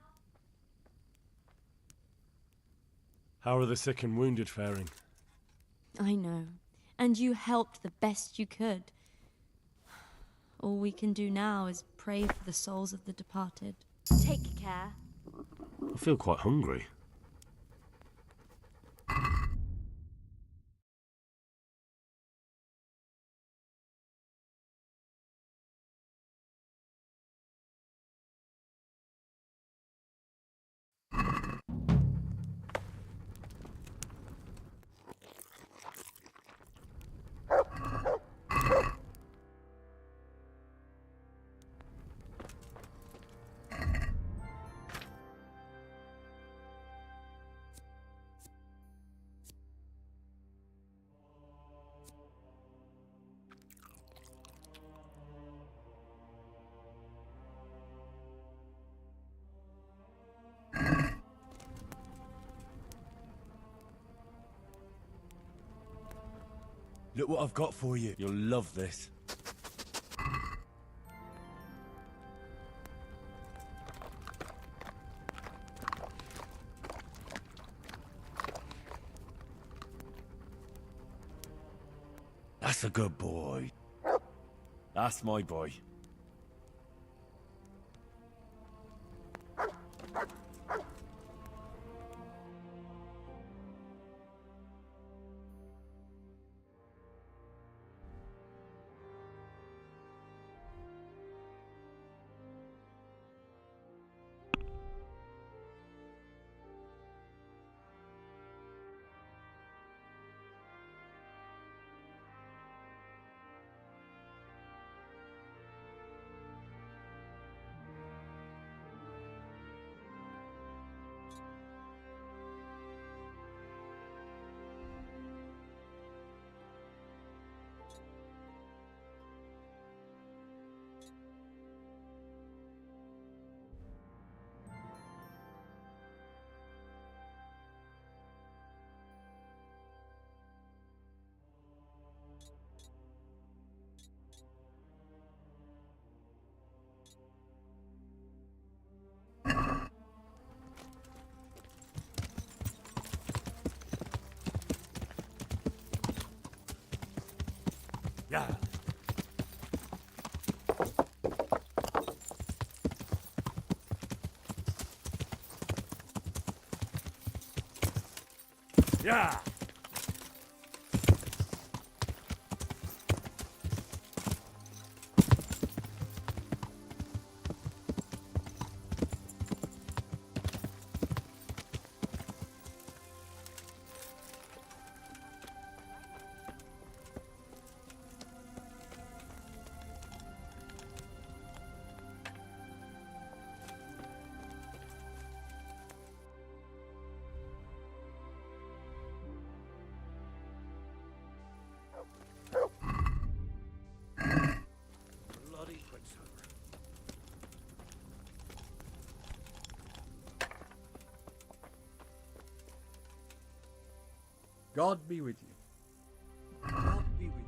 How are the sick and wounded faring? I know. And you helped the best you could. All we can do now is pray for the souls of the departed. Take care. I feel quite hungry. Look what I've got for you. You'll love this. That's a good boy. That's my boy. Yeah. Yeah. Bloody Quicksilver. God be with you. God be with you.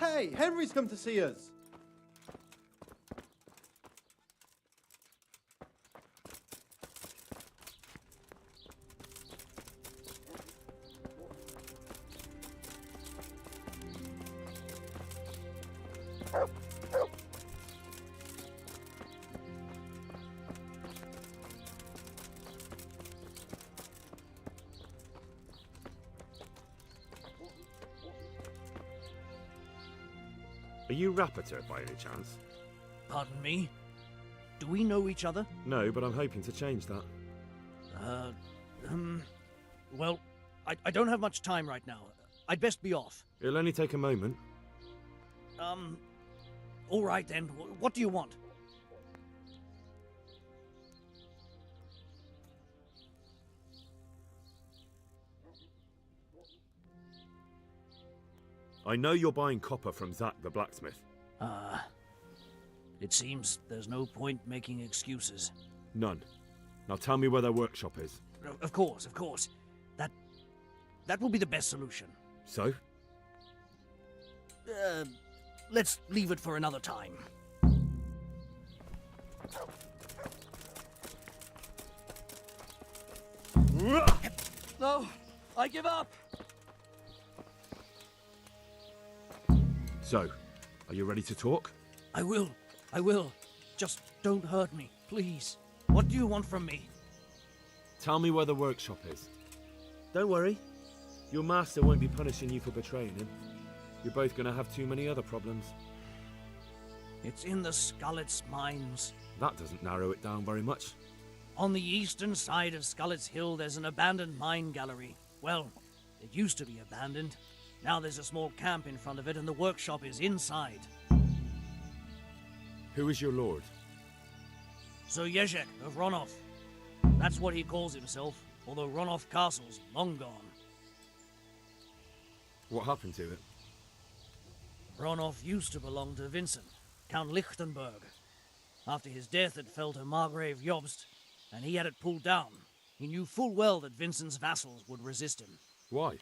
Hey, Henry's come to see us. Are you Rapota by any chance? Pardon me? Do we know each other? No, but I'm hoping to change that. Well, I don't have much time right now. I'd best be off. It'll only take a moment. All right then. What do you want? I know you're buying copper from Zach the blacksmith. It seems there's no point making excuses. None. Now tell me where their workshop is. Of course. That will be the best solution. So? Let's leave it for another time. No, I give up. So, are you ready to talk? I will. Just don't hurt me, please. What do you want from me? Tell me where the workshop is. Don't worry. Your master won't be punishing you for betraying him. You're both going to have too many other problems. It's in the Skullet's mines. That doesn't narrow it down very much. On the eastern side of Skullet's Hill, there's an abandoned mine gallery. Well, it used to be abandoned. Now there's a small camp in front of it, and the workshop is inside. Who is your lord? Sir Jezek of Ronov. That's what he calls himself, although Ronov Castle's long gone. What happened to it? Ronov used to belong to Vincent, Count Lichtenberg. After his death, it fell to Margrave Jobst, and he had it pulled down. He knew full well that Vincent's vassals would resist him. Why?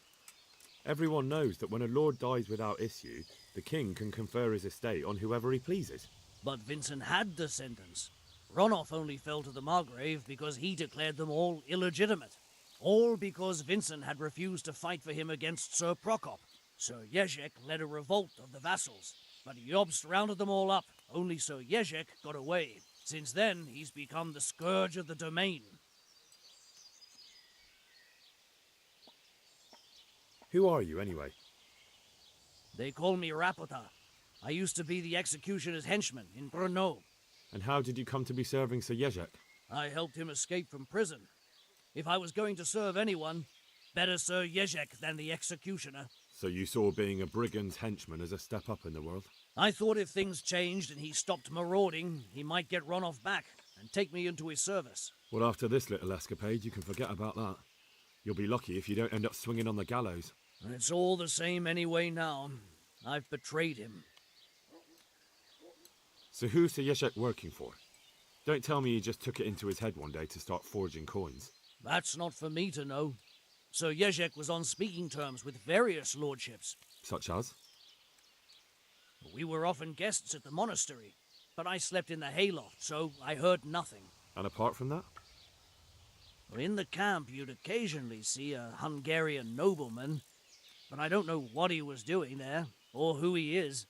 Everyone knows that when a lord dies without issue, the king can confer his estate on whoever he pleases. But Vincent had descendants. Ronov only fell to the Margrave because he declared them all illegitimate. All because Vincent had refused to fight for him against Sir Prokop. Sir Jezek led a revolt of the vassals, but Jobst rounded them all up. Only Sir Jezek got away. Since then, he's become the scourge of the domain. Who are you, anyway? They call me Rapota. I used to be the executioner's henchman in Brno. And how did you come to be serving Sir Jezek? I helped him escape from prison. If I was going to serve anyone, better Sir Jezek than the executioner. So you saw being a brigand's henchman as a step up in the world? I thought if things changed and he stopped marauding, he might get Ronov back and take me into his service. Well, after this little escapade, you can forget about that. You'll be lucky if you don't end up swinging on the gallows. It's all the same anyway now. I've betrayed him. So who's Sir Jezek working for? Don't tell me he just took it into his head one day to start forging coins. That's not for me to know. Sir Jezek was on speaking terms with various lordships. Such as? We were often guests at the monastery, but I slept in the hayloft, so I heard nothing. And apart from that? In the camp, you'd occasionally see a Hungarian nobleman, but I don't know what he was doing there, or who he is.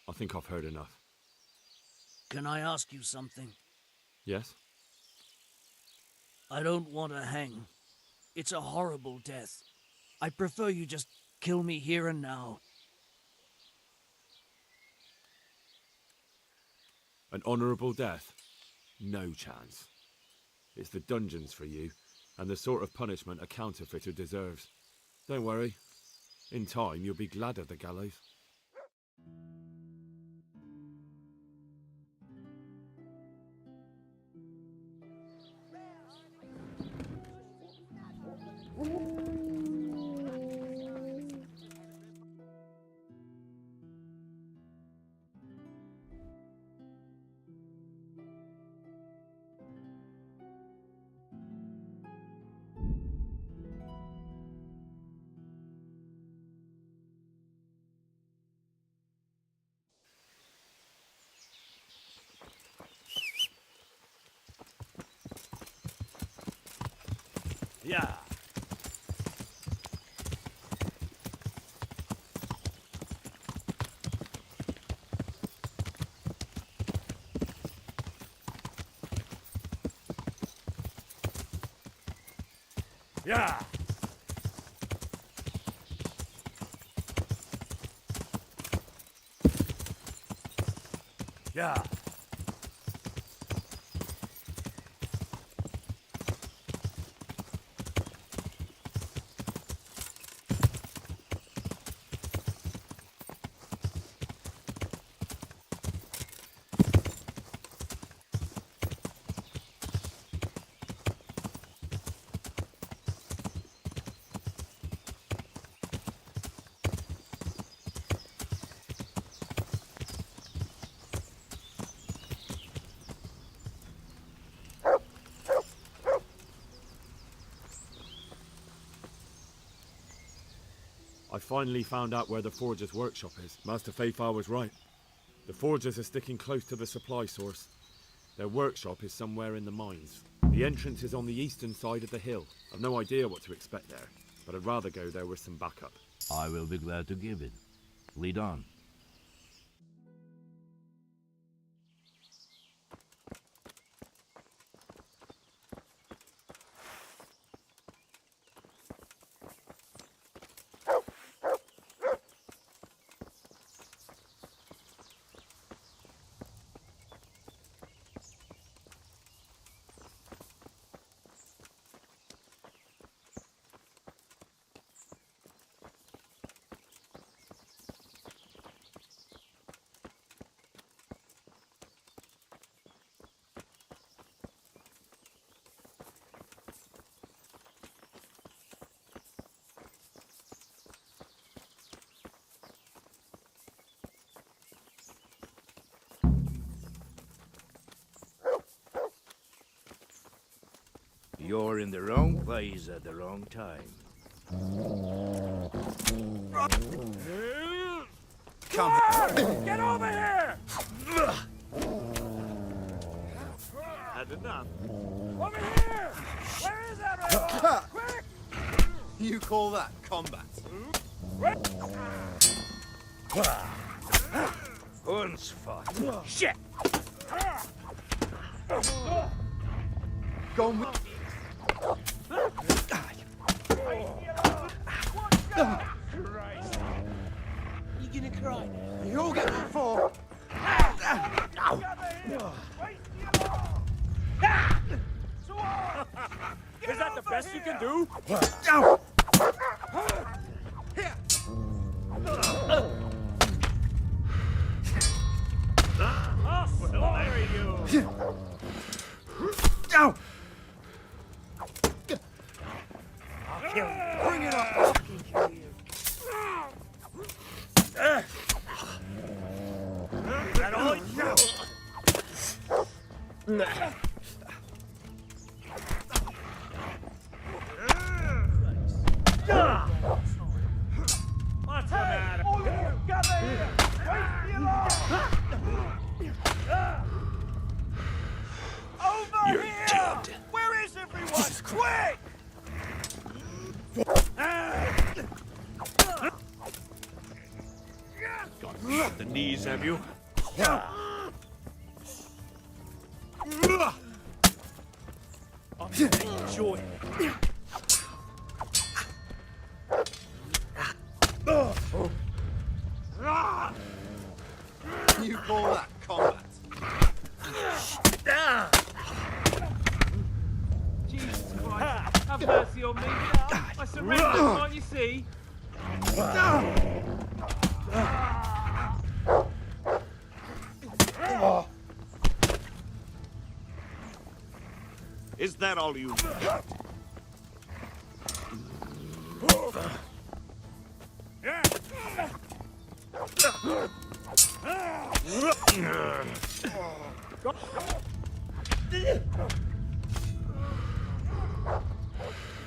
I think I've heard enough. Can I ask you something? Yes? I don't want to hang. It's a horrible death. I prefer you just kill me here and now. An honourable death? No chance. It's the dungeons for you, and the sort of punishment a counterfeiter deserves. Don't worry. In time, you'll be glad of the gallows. Yeah. Yeah. Yeah. I finally found out where the Forger's workshop is. Master Faithfar was right. The Forgers are sticking close to the supply source. Their workshop is somewhere in the mines. The entrance is on the eastern side of the hill. I've no idea what to expect there, but I'd rather go there with some backup. I will be glad to give it. Lead on. You're in the wrong place at the wrong time. Come Get over here! Had enough. Over here! Where is everyone? Quick! You call that combat? Unspot. Shit! Gone with... You gonna cry? You'll get what for. Is that the best you can do? I'll slaughter you! Ow! I'll kill you. Bring it up! That all? What's the matter? All of you, gather here! Wait the alarm! Over You're here! dead. Where is everyone? Quick! Got the knees, have you? Enjoy. You call that combat? Jesus Christ, have mercy on me. I surrender, can't you see? Is that all you got?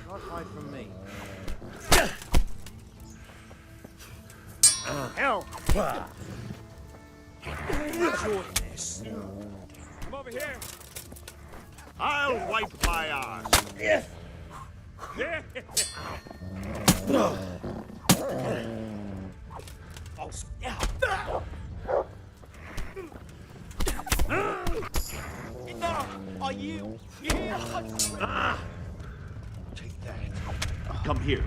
Not hide from me. Hell! Enjoy this. Come over here. I'll wipe my ass. Are you here? Take that. Come here.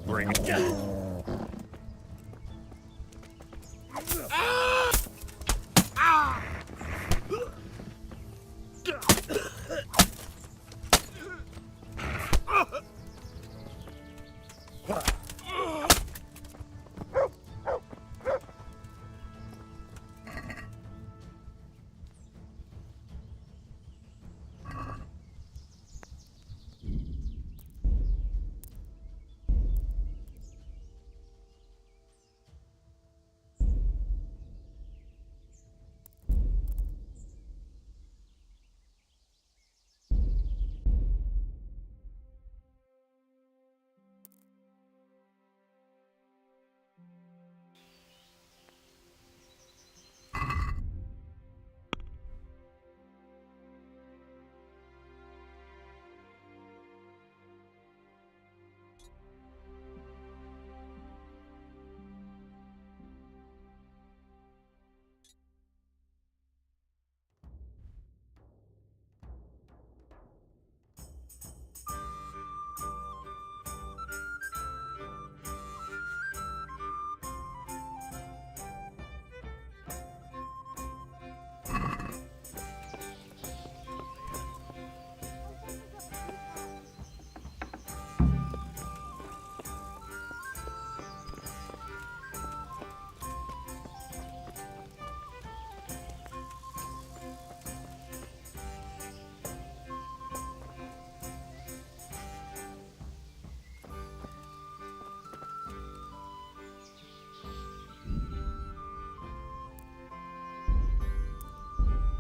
Bring it.